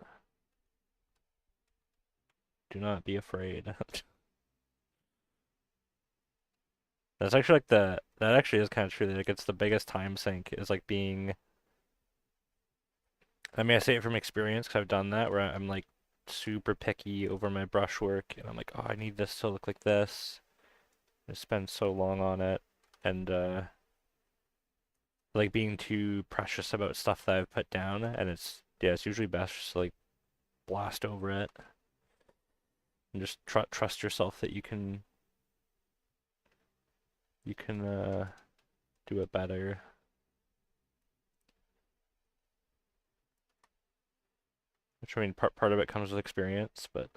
Do not be afraid. That's actually like that actually is kind of true. Like it's the biggest time sink is like being. I mean, I say it from experience because I've done that where I'm like super picky over my brushwork and I'm like, oh, I need this to look like this. I spend so long on it and like being too precious about stuff that I've put down and it's yeah, it's usually best just to like blast over it and just trust yourself that you can do it better. Which I mean, part of it comes with experience, but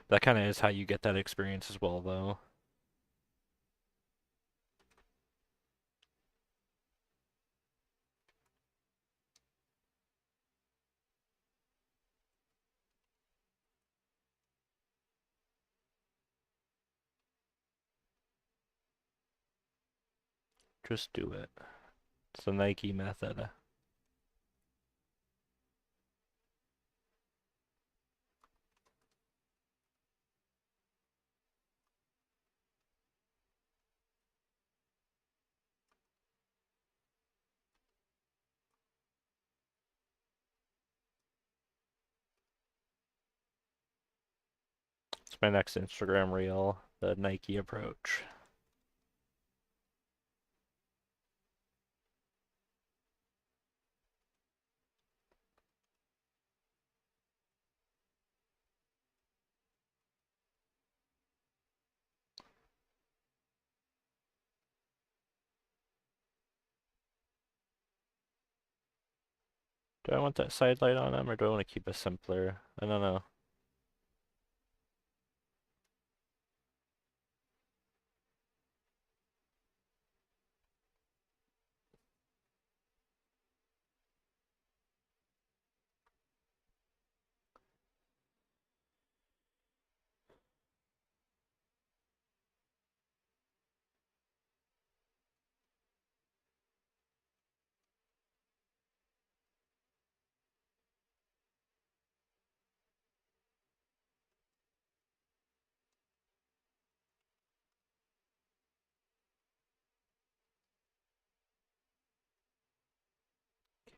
that kind of is how you get that experience as well, though. Just do it. It's the Nike method. It's my next Instagram reel, the Nike approach. Do I want that side light on him, or do I want to keep it simpler? I don't know.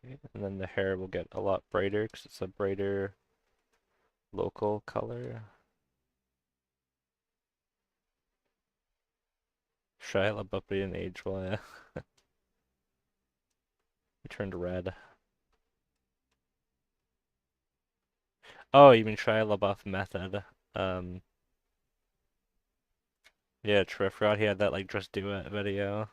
Okay, and then the hair will get a lot brighter because it's a brighter local color. Shia LaBeouf in age well, yeah. It turned red. Oh, you mean Shia LaBeouf method? Um, yeah, true. I forgot he had that like Just Do It video.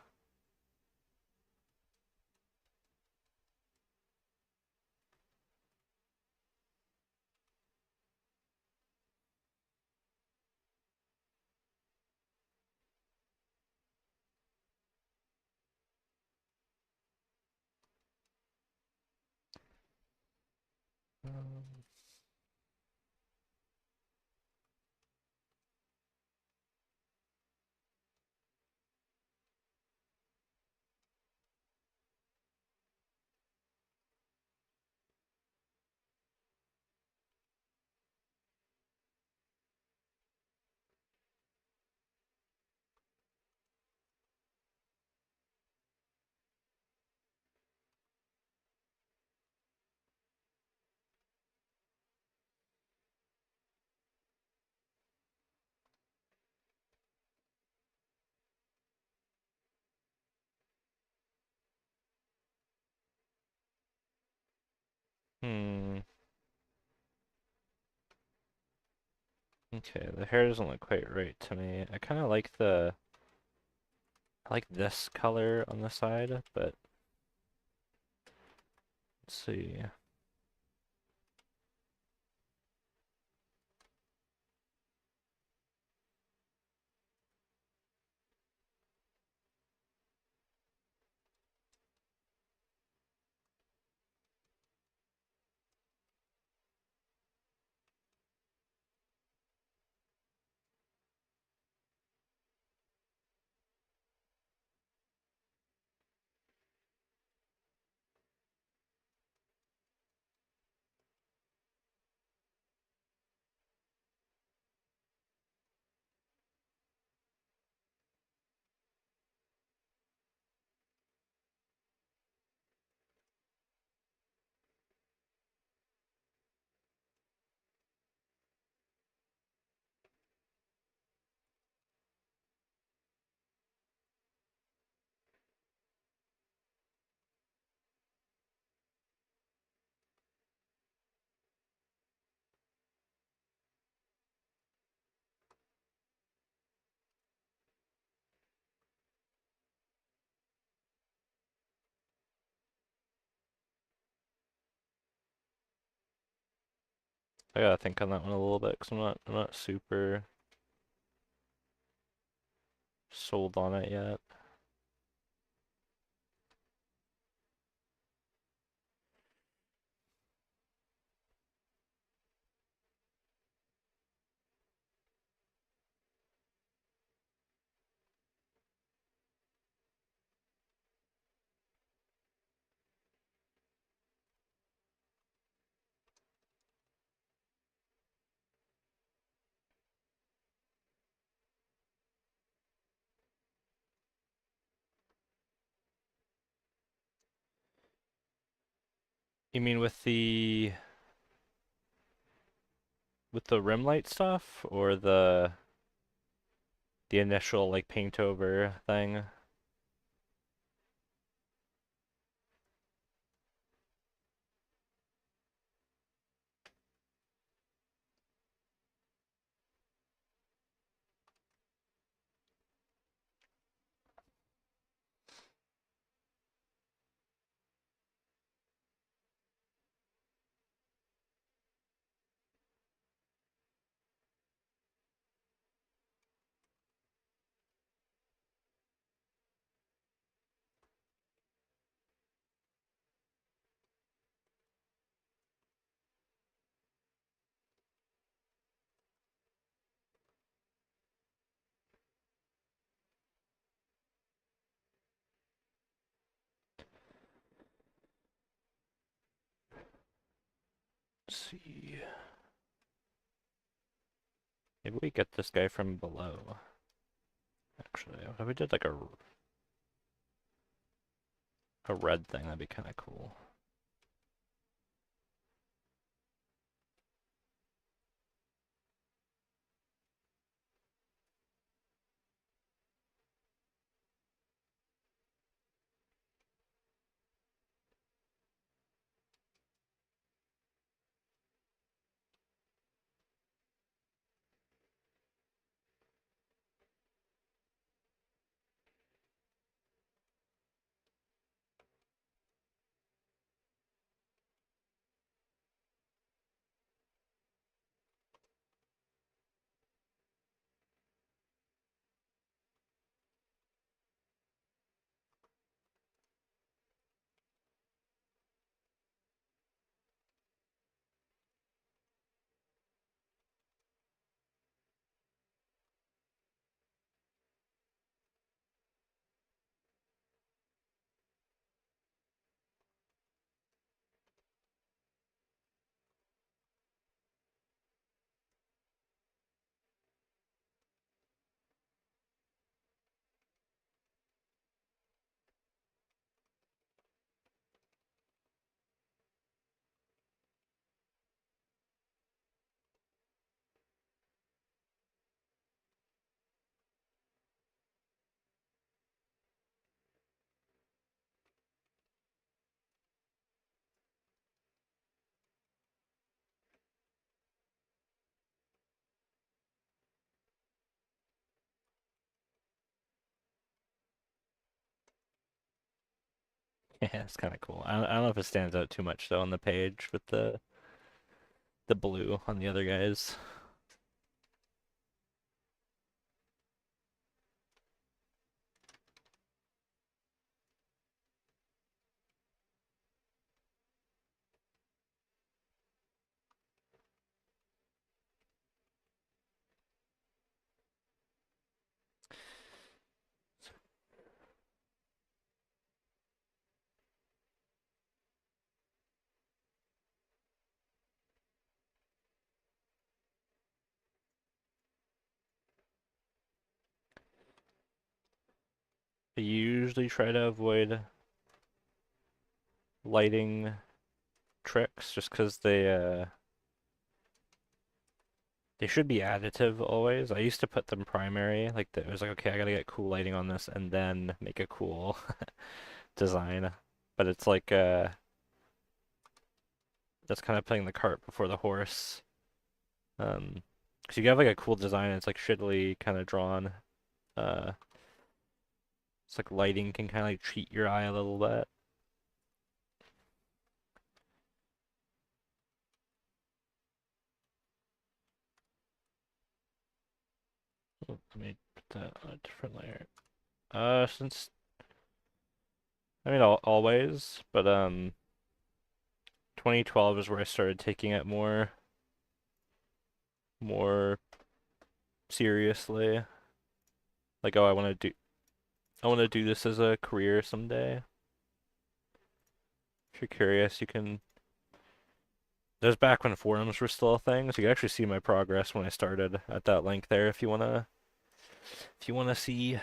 Um, hmm. Okay, the hair doesn't look quite right to me. I kind of like I like this color on the side, but let's see. I gotta think on that one a little bit because I'm not super sold on it yet. You mean with the rim light stuff or the initial like paint over thing? Let's see. Maybe we get this guy from below. Actually, if we did like a red thing, that'd be kind of cool. Yeah, it's kind of cool. I don't know if it stands out too much though on the page with the blue on the other guys. I usually try to avoid lighting tricks just because they should be additive always. I used to put them primary, like it was like okay, I gotta get cool lighting on this and then make a cool design. But it's like that's kind of putting the cart before the horse. Um, because you have like a cool design, it's like shittily kind of drawn. Uh, it's like lighting can kind of like cheat your eye a little bit. Oh, let me put that on a different layer. Since I mean always, but 2012 is where I started taking it more seriously. Like, oh, I want to do this as a career someday. If you're curious, you can. That was back when forums were still a thing, so you can actually see my progress when I started at that link there if you wanna see. I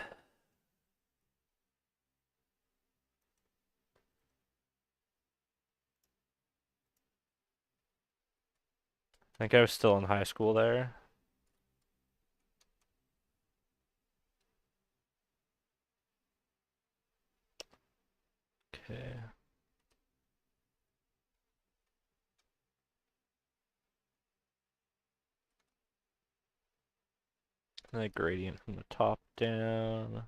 think I was still in high school there. Okay. And a gradient from the top down.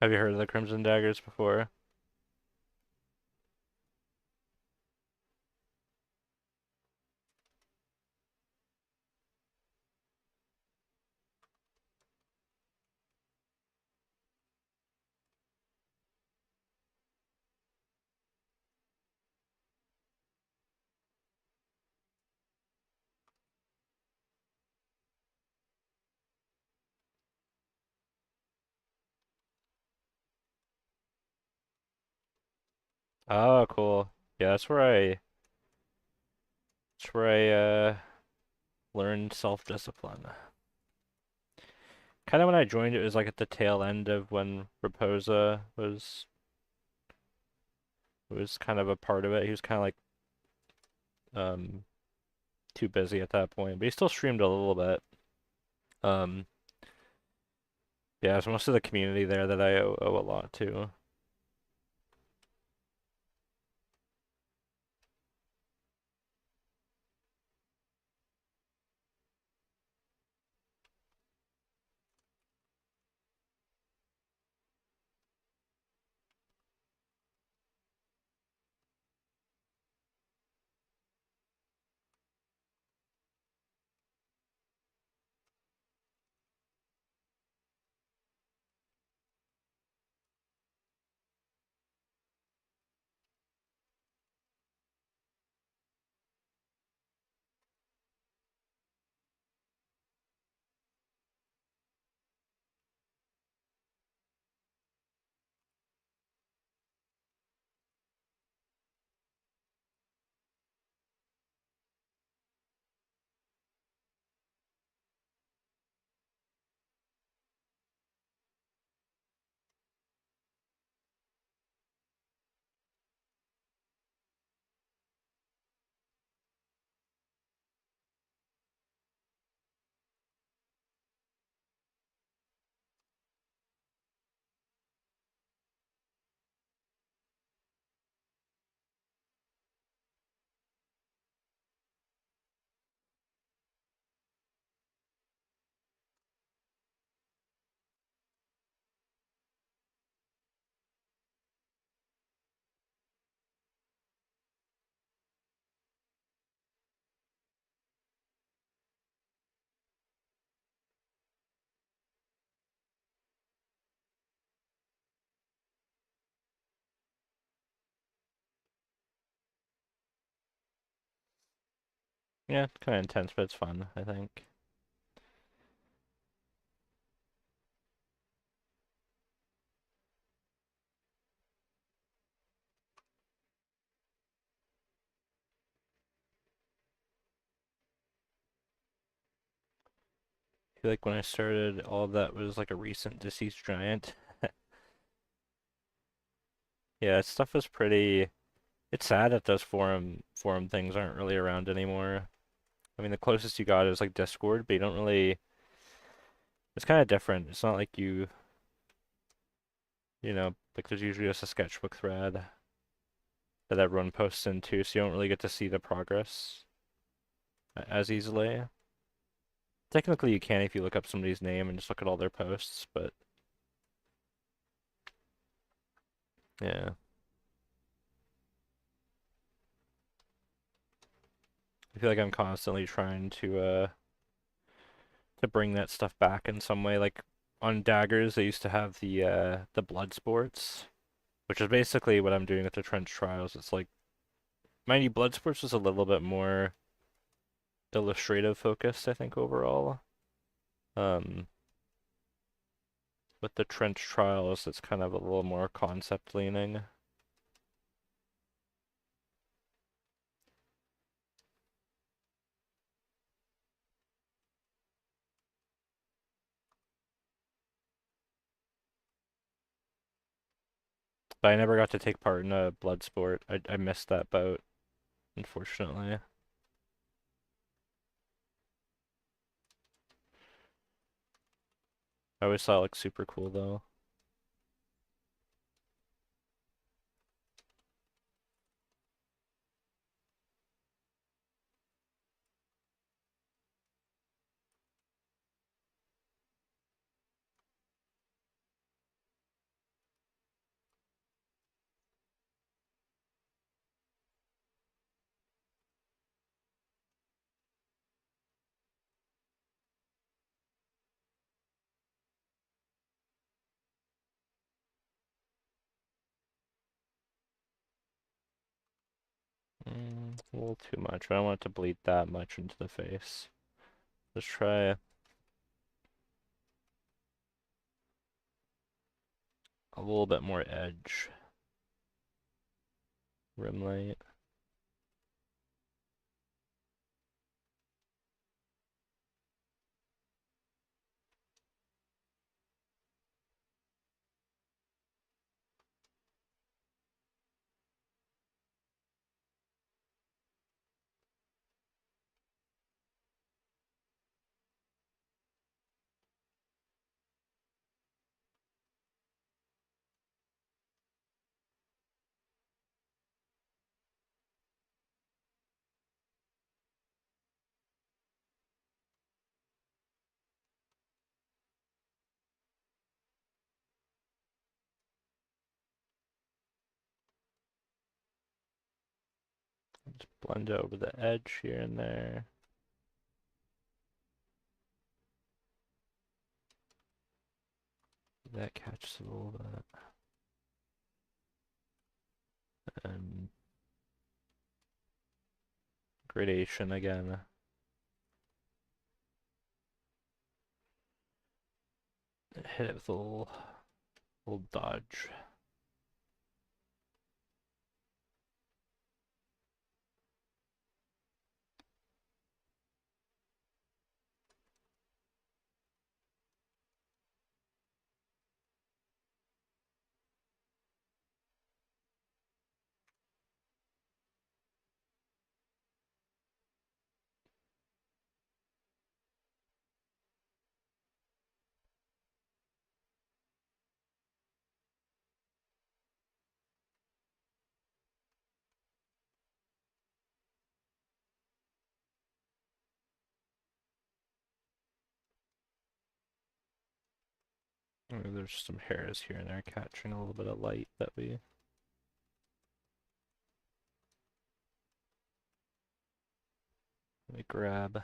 Have you heard of the Crimson Daggers before? Oh, cool. Yeah, that's where I learned self-discipline. Kind of when I joined, it was like at the tail end of when Raposa was kind of a part of it. He was kind of like um too busy at that point, but he still streamed a little bit. Um, yeah, it's most of the community there that I owe a lot to. Yeah, kind of intense, but it's fun, I think. I feel like when I started, all of that was like a recent deceased giant. Yeah, that stuff was pretty. It's sad that those forum things aren't really around anymore. I mean, the closest you got is like Discord, but you don't really. It's kind of different. It's not like like there's usually just a sketchbook thread that everyone posts into, so you don't really get to see the progress as easily. Technically, you can if you look up somebody's name and just look at all their posts, but yeah. I feel like I'm constantly trying to bring that stuff back in some way. Like on Daggers, they used to have the blood sports, which is basically what I'm doing with the trench trials. It's like, mind you, blood sports is a little bit more illustrative focused, I think, overall. Um, with the trench trials, it's kind of a little more concept leaning. But I never got to take part in a blood sport. I missed that boat, unfortunately. I always thought it looked super cool though. A little too much. I don't want it to bleed that much into the face. Let's try a little bit more edge. Rim light. Just blend it over the edge here and there. That catches a little bit. And gradation again. Hit it with a little dodge. Maybe there's some hairs here and there catching a little bit of light that we grab.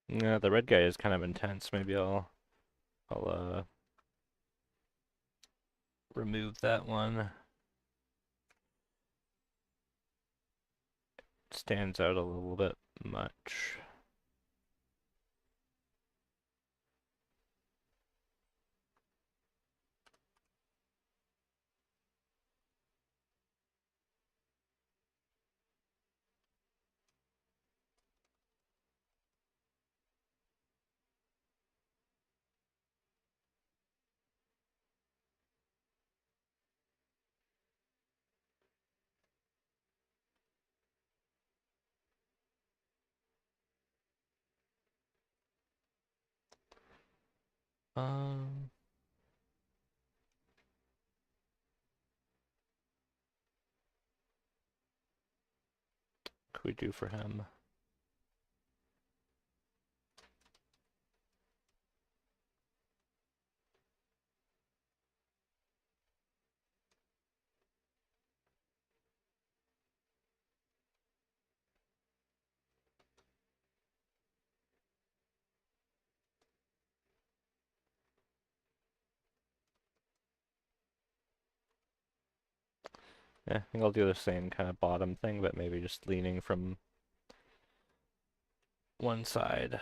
Yeah, the red guy is kind of intense. Maybe I'll remove that one. Stands out a little bit much. Um, what could we do for him? Yeah, I think I'll do the same kind of bottom thing, but maybe just leaning from one side.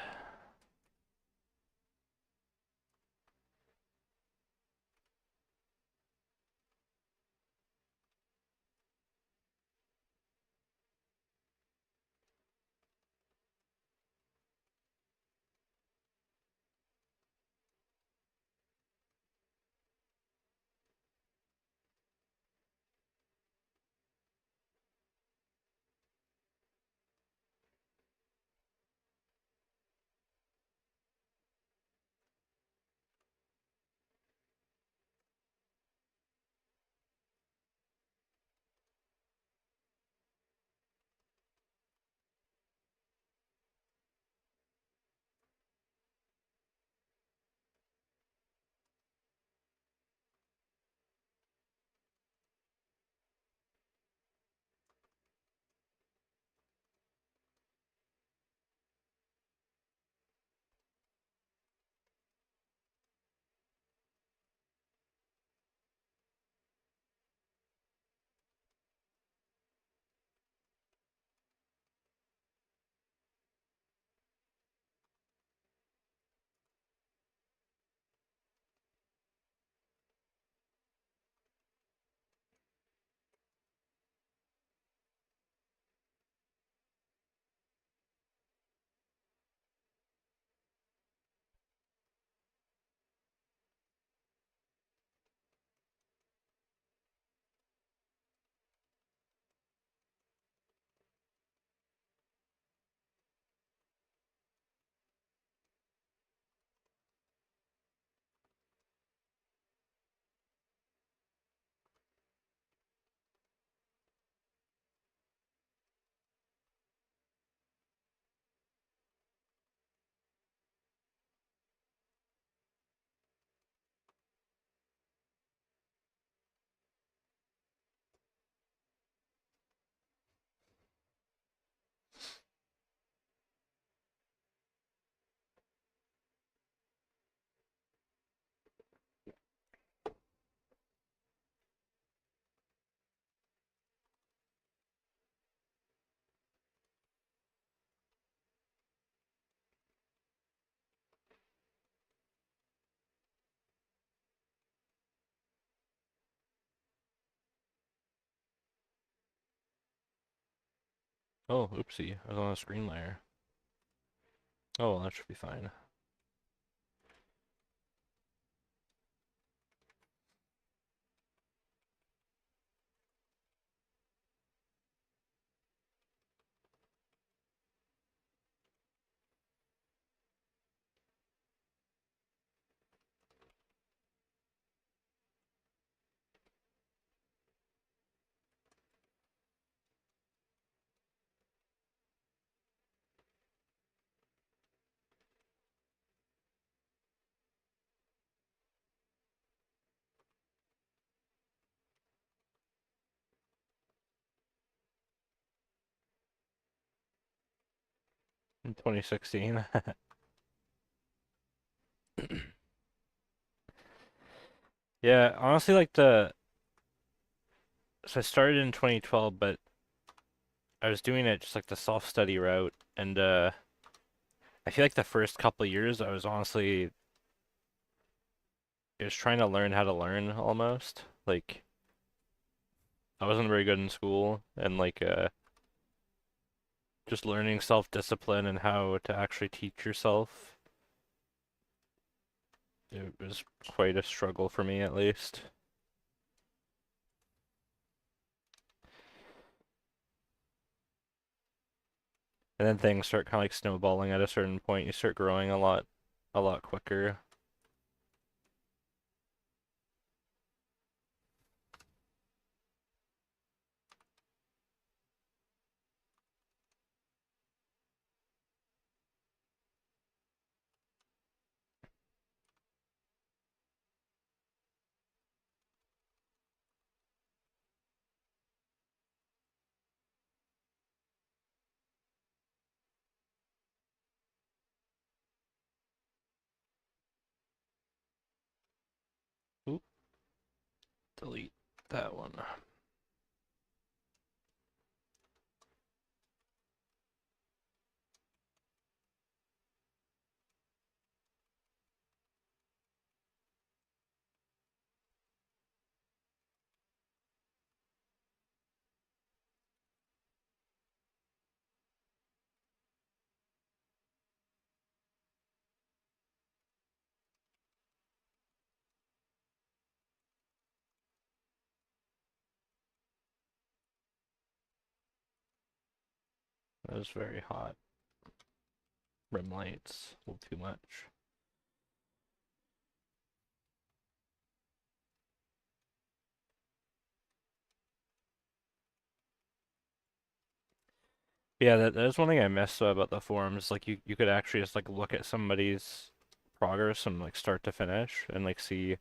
Oh, oopsie. I was on a screen layer. Oh, well, that should be fine. In 2016. Yeah, honestly, so I started in 2012, but I was doing it just like the self-study route, and I feel like the first couple of years I was honestly just trying to learn how to learn almost. Like I wasn't very good in school, and just learning self-discipline and how to actually teach yourself. It was quite a struggle for me at least. And then things start kind of like snowballing at a certain point. You start growing a lot quicker. Oop, delete that one. That was very hot. Rim lights, a little too much. Yeah, that is one thing I miss about the forums. Like you could actually just like look at somebody's progress from like start to finish and like see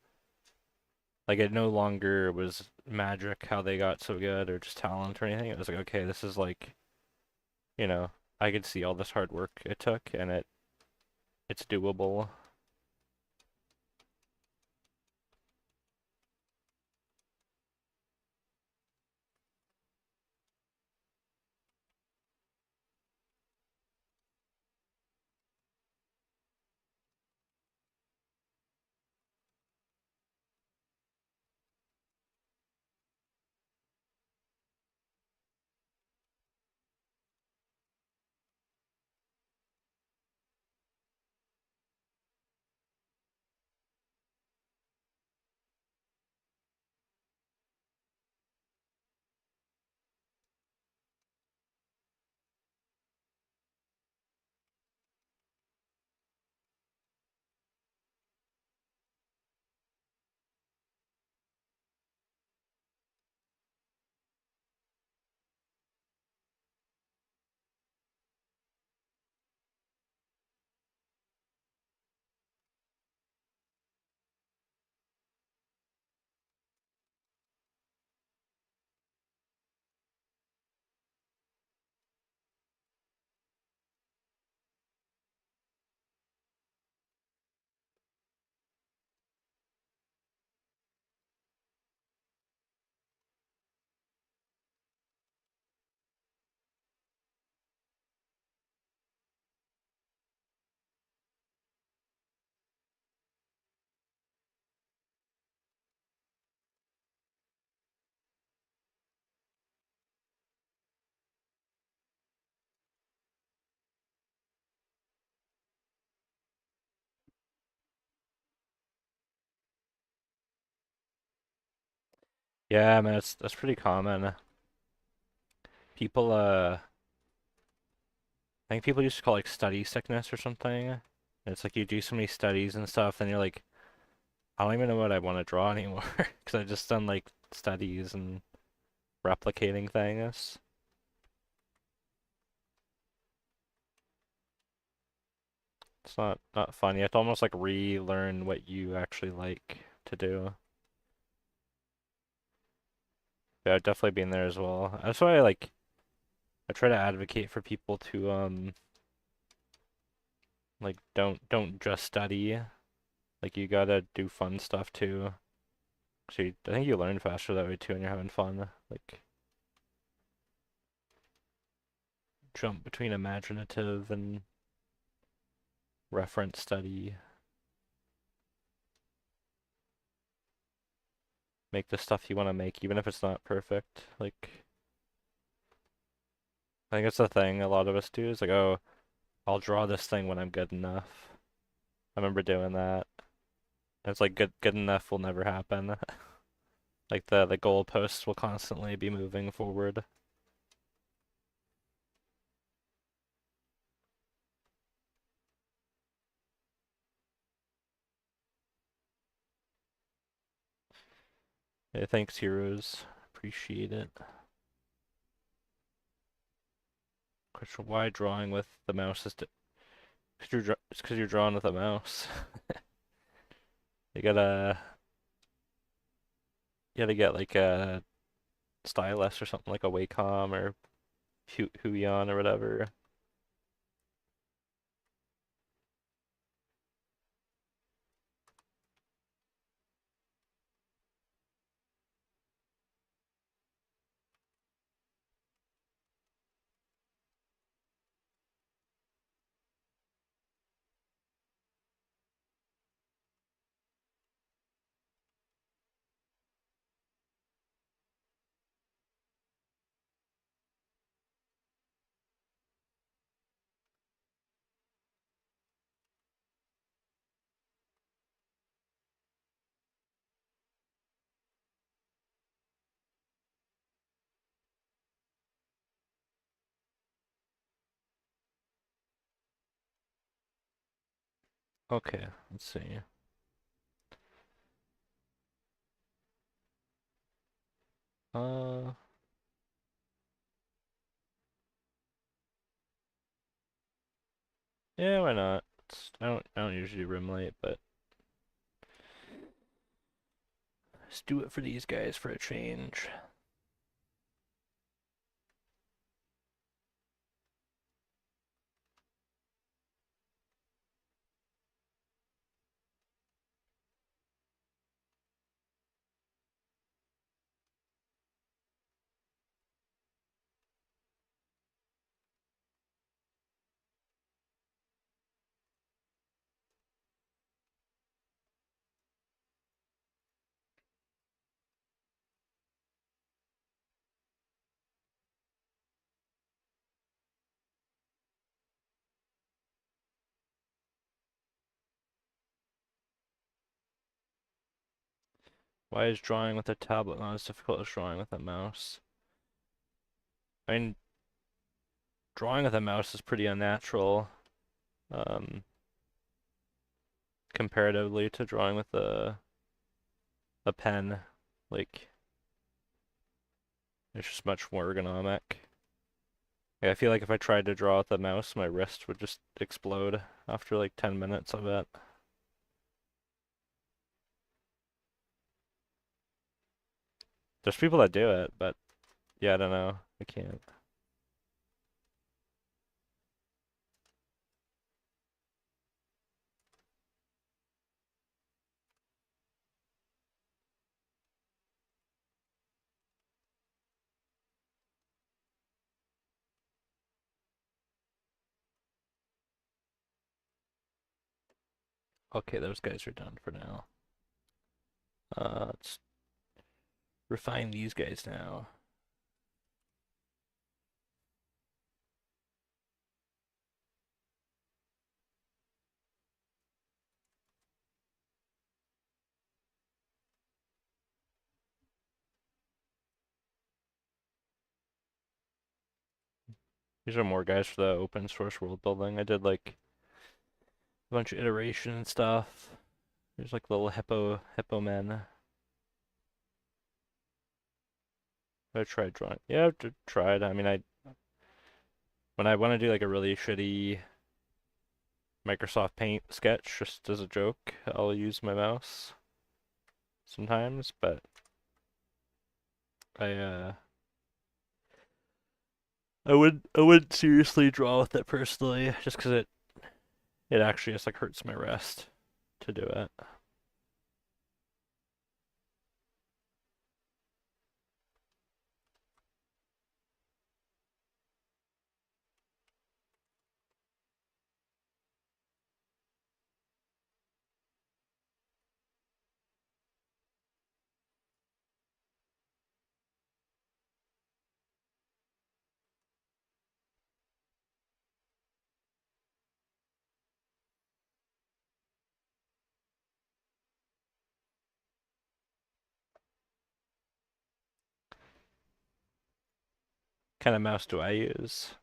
like it no longer was magic how they got so good or just talent or anything. It was like, okay, this is like, you know, I could see all this hard work it took and it's doable. Yeah, man, that's pretty common. People I think people used to call it, like study sickness or something. And it's like you do so many studies and stuff, and you're like, I don't even know what I want to draw anymore because I've just done like studies and replicating things. It's not fun. You have to almost like relearn what you actually like to do. Yeah, I've definitely been there as well. That's why I try to advocate for people to like don't just study. Like you gotta do fun stuff too. So I think you learn faster that way too when you're having fun. Like jump between imaginative and reference study. Make the stuff you want to make, even if it's not perfect. Like, I think it's the thing a lot of us do is like, oh, I'll draw this thing when I'm good enough. I remember doing that. And it's like good enough will never happen. Like the goalposts will constantly be moving forward. Yeah, thanks, heroes. Appreciate it. Question: why drawing with the mouse is it's because you're drawing with a mouse. You gotta you gotta get like a stylus or something like a Wacom or Huion or whatever. Okay, let's see. Uh, yeah, why not? I don't usually rim light, but let's do it for these guys for a change. Why is drawing with a tablet not as difficult as drawing with a mouse? I mean, drawing with a mouse is pretty unnatural, um, comparatively to drawing with a pen. Like, it's just much more ergonomic. Yeah, I feel like if I tried to draw with a mouse, my wrist would just explode after like 10 minutes of it. There's people that do it, but yeah, I don't know. I can't. Okay, those guys are done for now. Let's refine these guys now. These are more guys for the open source world building. I did like a bunch of iteration and stuff. There's like little hippo men. I tried drawing. Yeah, I tried. I mean, when I want to do like a really shitty Microsoft Paint sketch just as a joke, I'll use my mouse sometimes, but I I wouldn't seriously draw with it personally, just because it actually just like hurts my wrist to do it. kind of mouse do I use?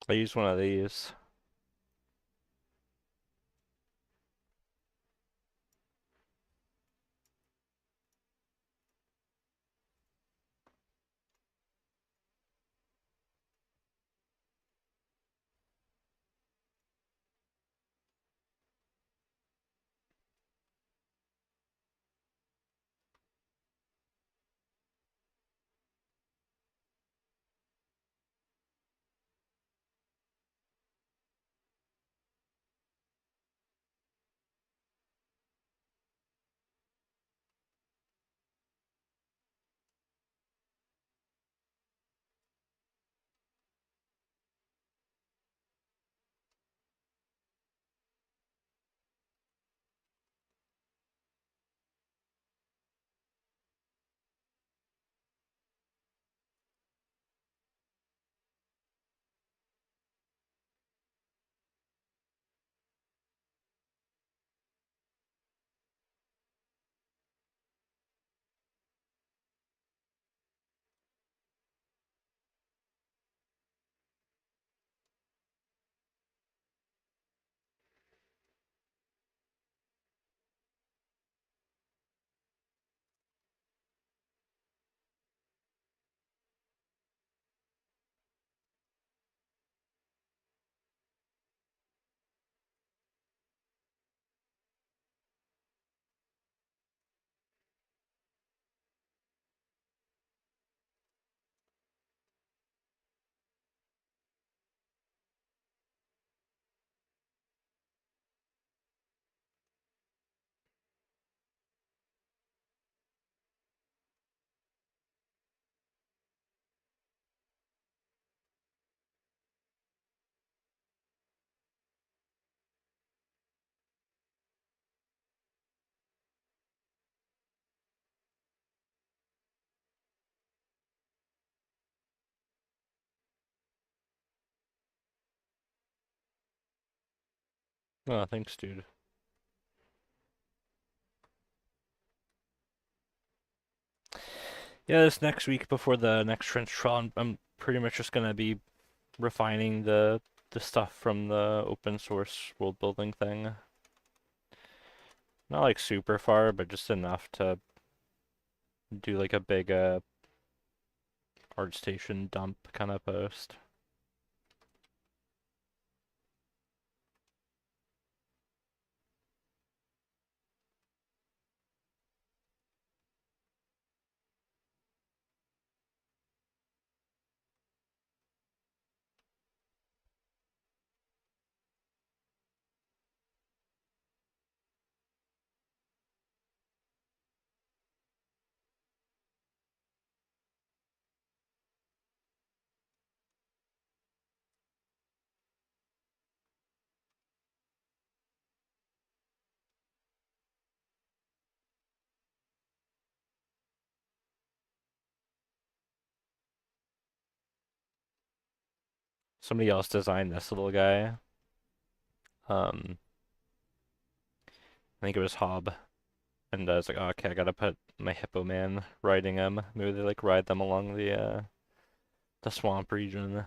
I use one of these. Oh, thanks, dude. Yeah, this next week before the next trench trial, I'm pretty much just gonna be refining the stuff from the open source world building thing. Not like super far, but just enough to do like a big ArtStation dump kind of post. Somebody else designed this little guy. I think it was Hob. And I was like, oh, okay, I gotta put my Hippo Man riding him. Maybe they like ride them along the swamp region.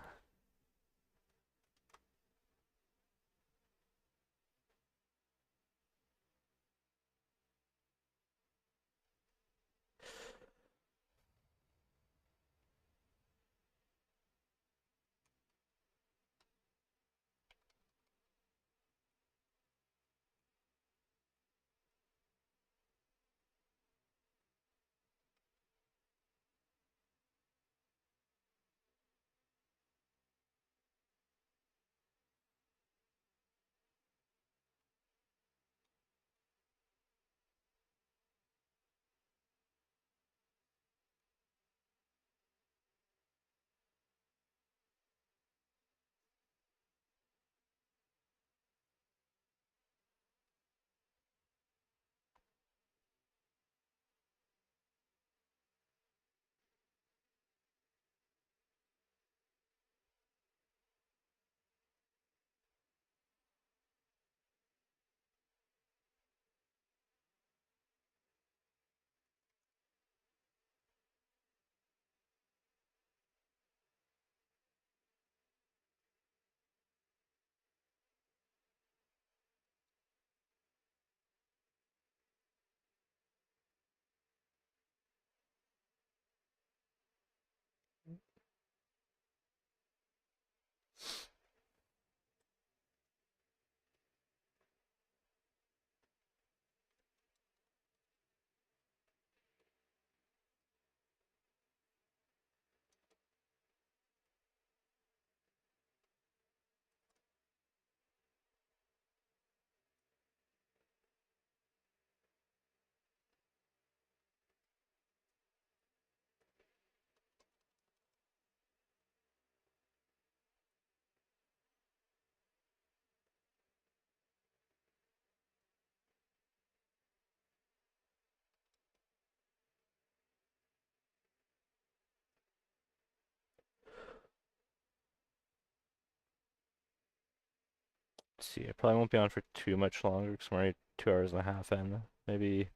Let's see, I probably won't be on for too much longer because I'm already 2 hours and a half in. Maybe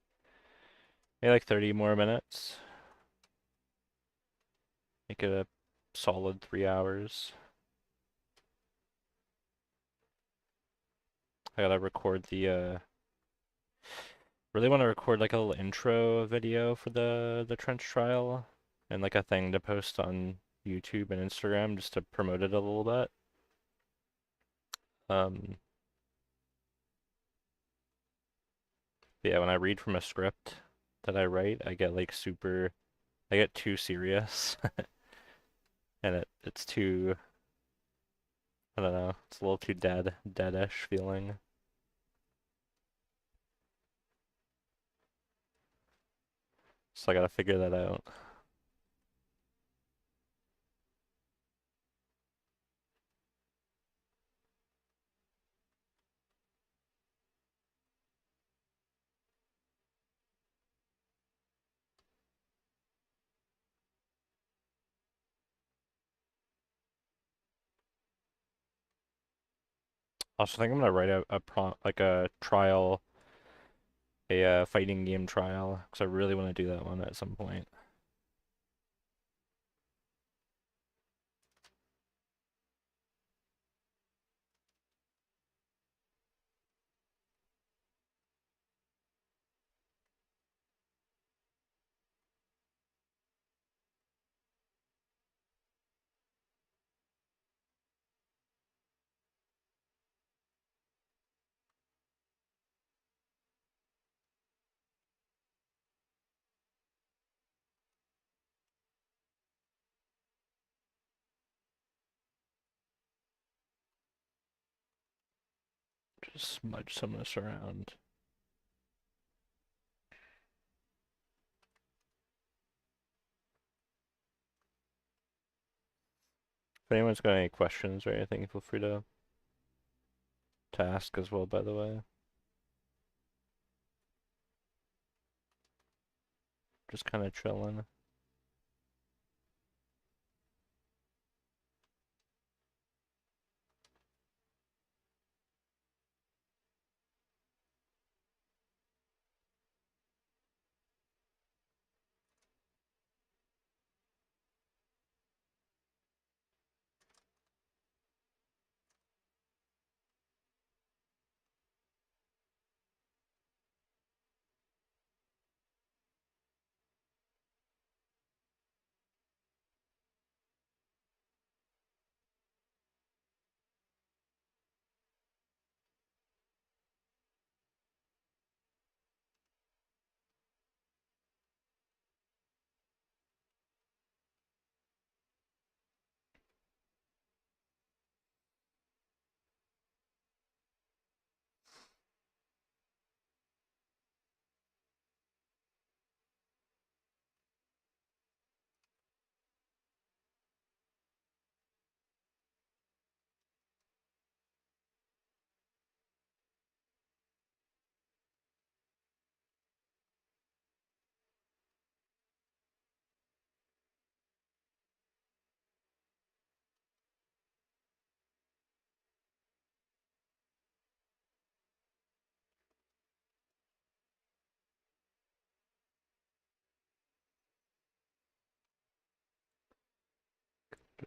like 30 more minutes. Make it a solid 3 hours. I gotta record really want to record like a little intro video for the trench trial and like a thing to post on YouTube and Instagram just to promote it a little bit. Um, but yeah, when I read from a script that I write, I get too serious and it's too, I don't know, it's a little too deadish feeling. So I gotta figure that out. Also, think I'm gonna write a prompt, like a trial, a fighting game trial, because I really want to do that one at some point. Just smudge some of this around. If anyone's got any questions or anything, feel free to ask as well, by the way. Just kind of chilling.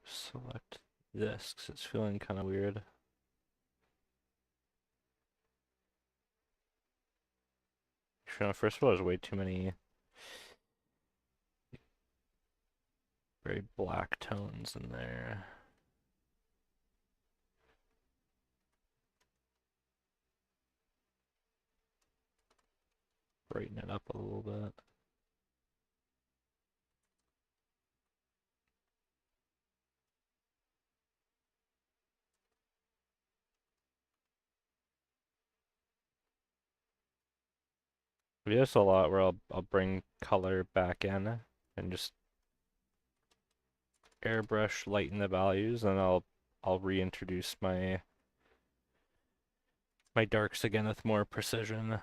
Just select this because it's feeling kind of weird. First of all, there's way too many very black tones in there. Brighten it up a little bit. We do this a lot where I'll bring color back in and just airbrush lighten the values, and I'll reintroduce my darks again with more precision.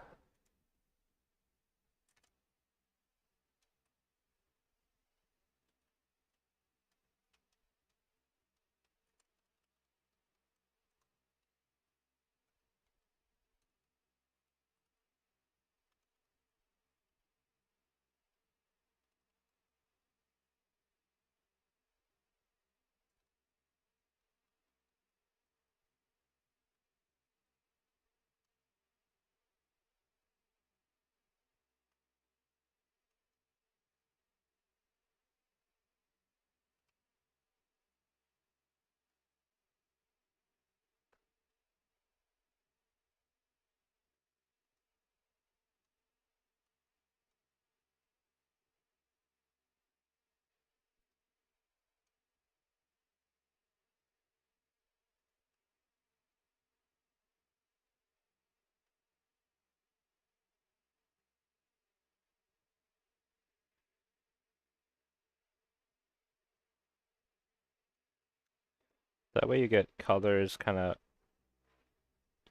That way you get colors kind of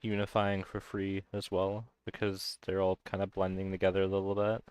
unifying for free as well, because they're all kind of blending together a little bit.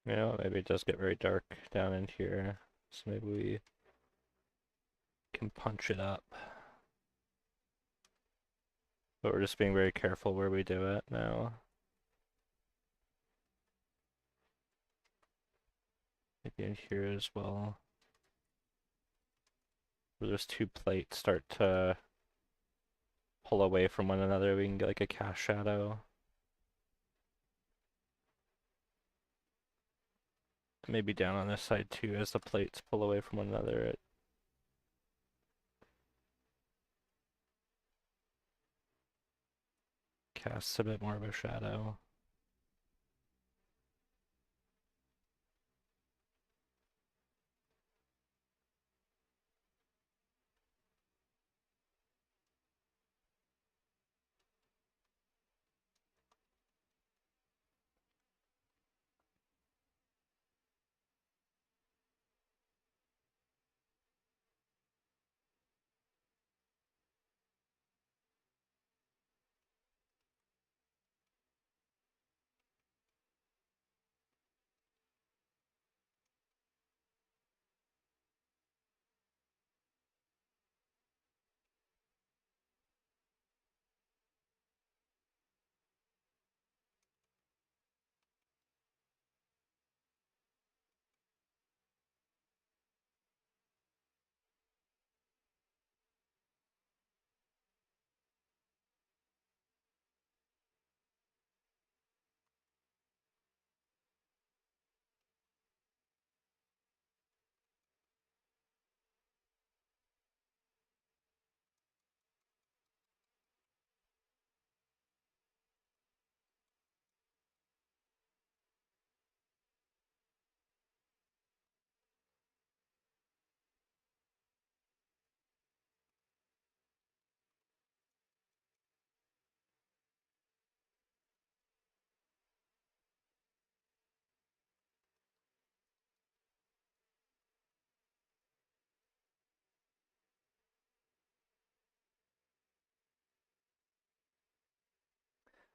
You know, maybe it does get very dark down in here, so maybe we can punch it up. But we're just being very careful where we do it now. Maybe in here as well. Where those two plates start to pull away from one another, we can get like a cast shadow. Maybe down on this side too, as the plates pull away from one another, it casts a bit more of a shadow.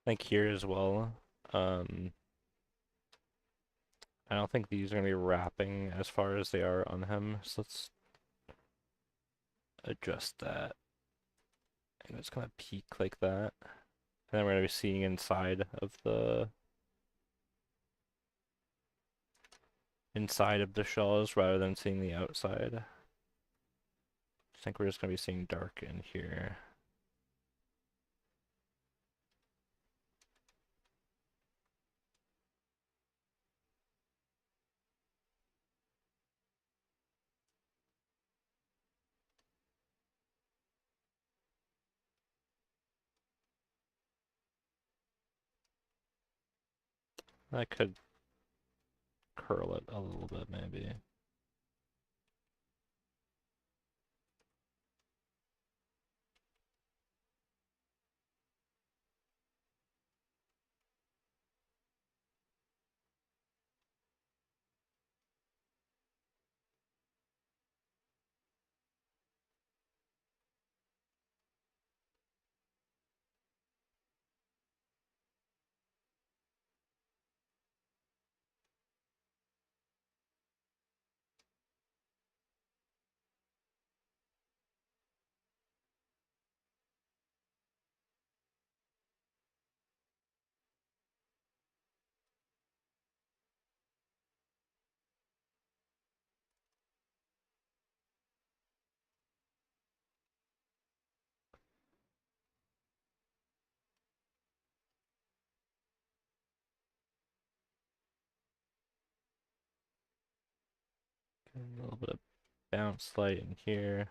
I think here as well, um, I don't think these are going to be wrapping as far as they are on him, so let's adjust that. And it's going to peak like that. And then we're going to be seeing inside of the shells rather than seeing the outside. I think we're just going to be seeing dark in here. I could curl it a little bit maybe. A little bit of bounce light in here.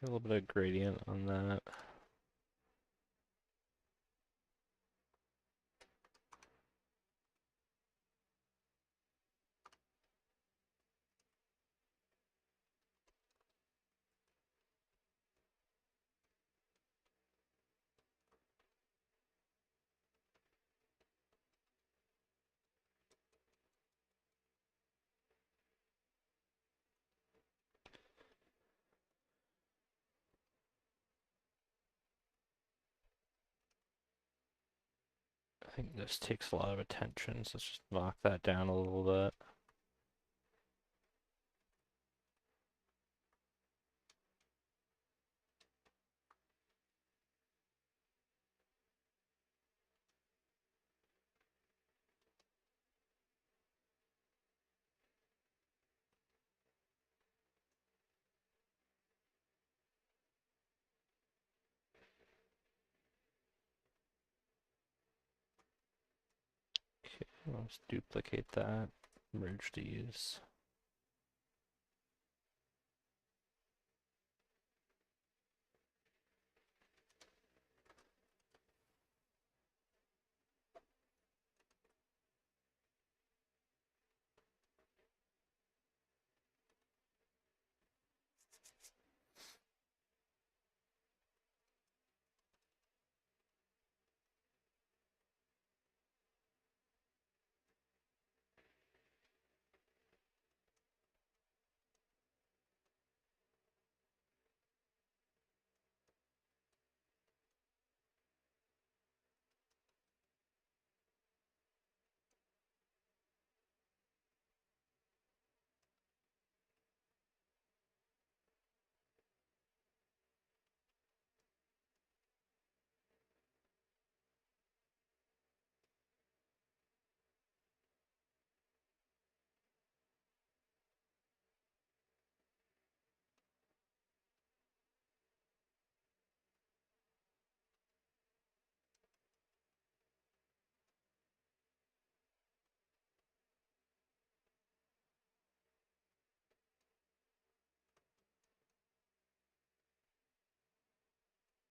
Get a little bit of gradient on that. I think this takes a lot of attention, so let's just knock that down a little bit. Okay, let's duplicate that, merge these.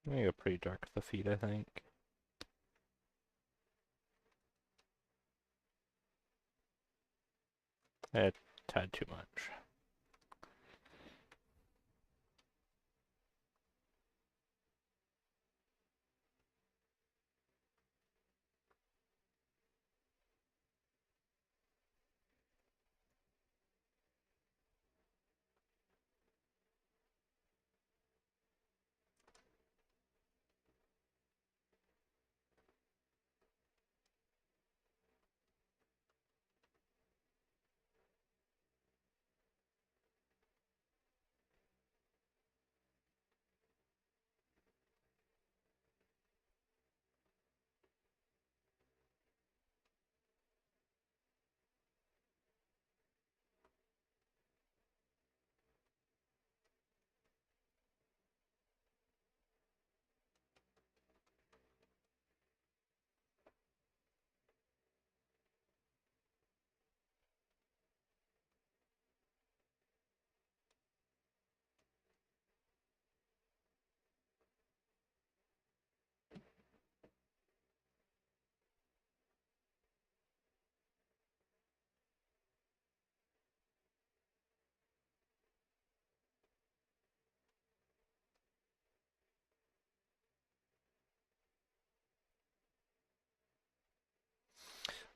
I'm gonna go pretty dark with the feet, I think. A tad too much.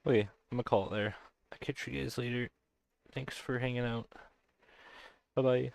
Okay, I'm gonna call it there. I'll catch you guys later. Thanks for hanging out. Bye bye.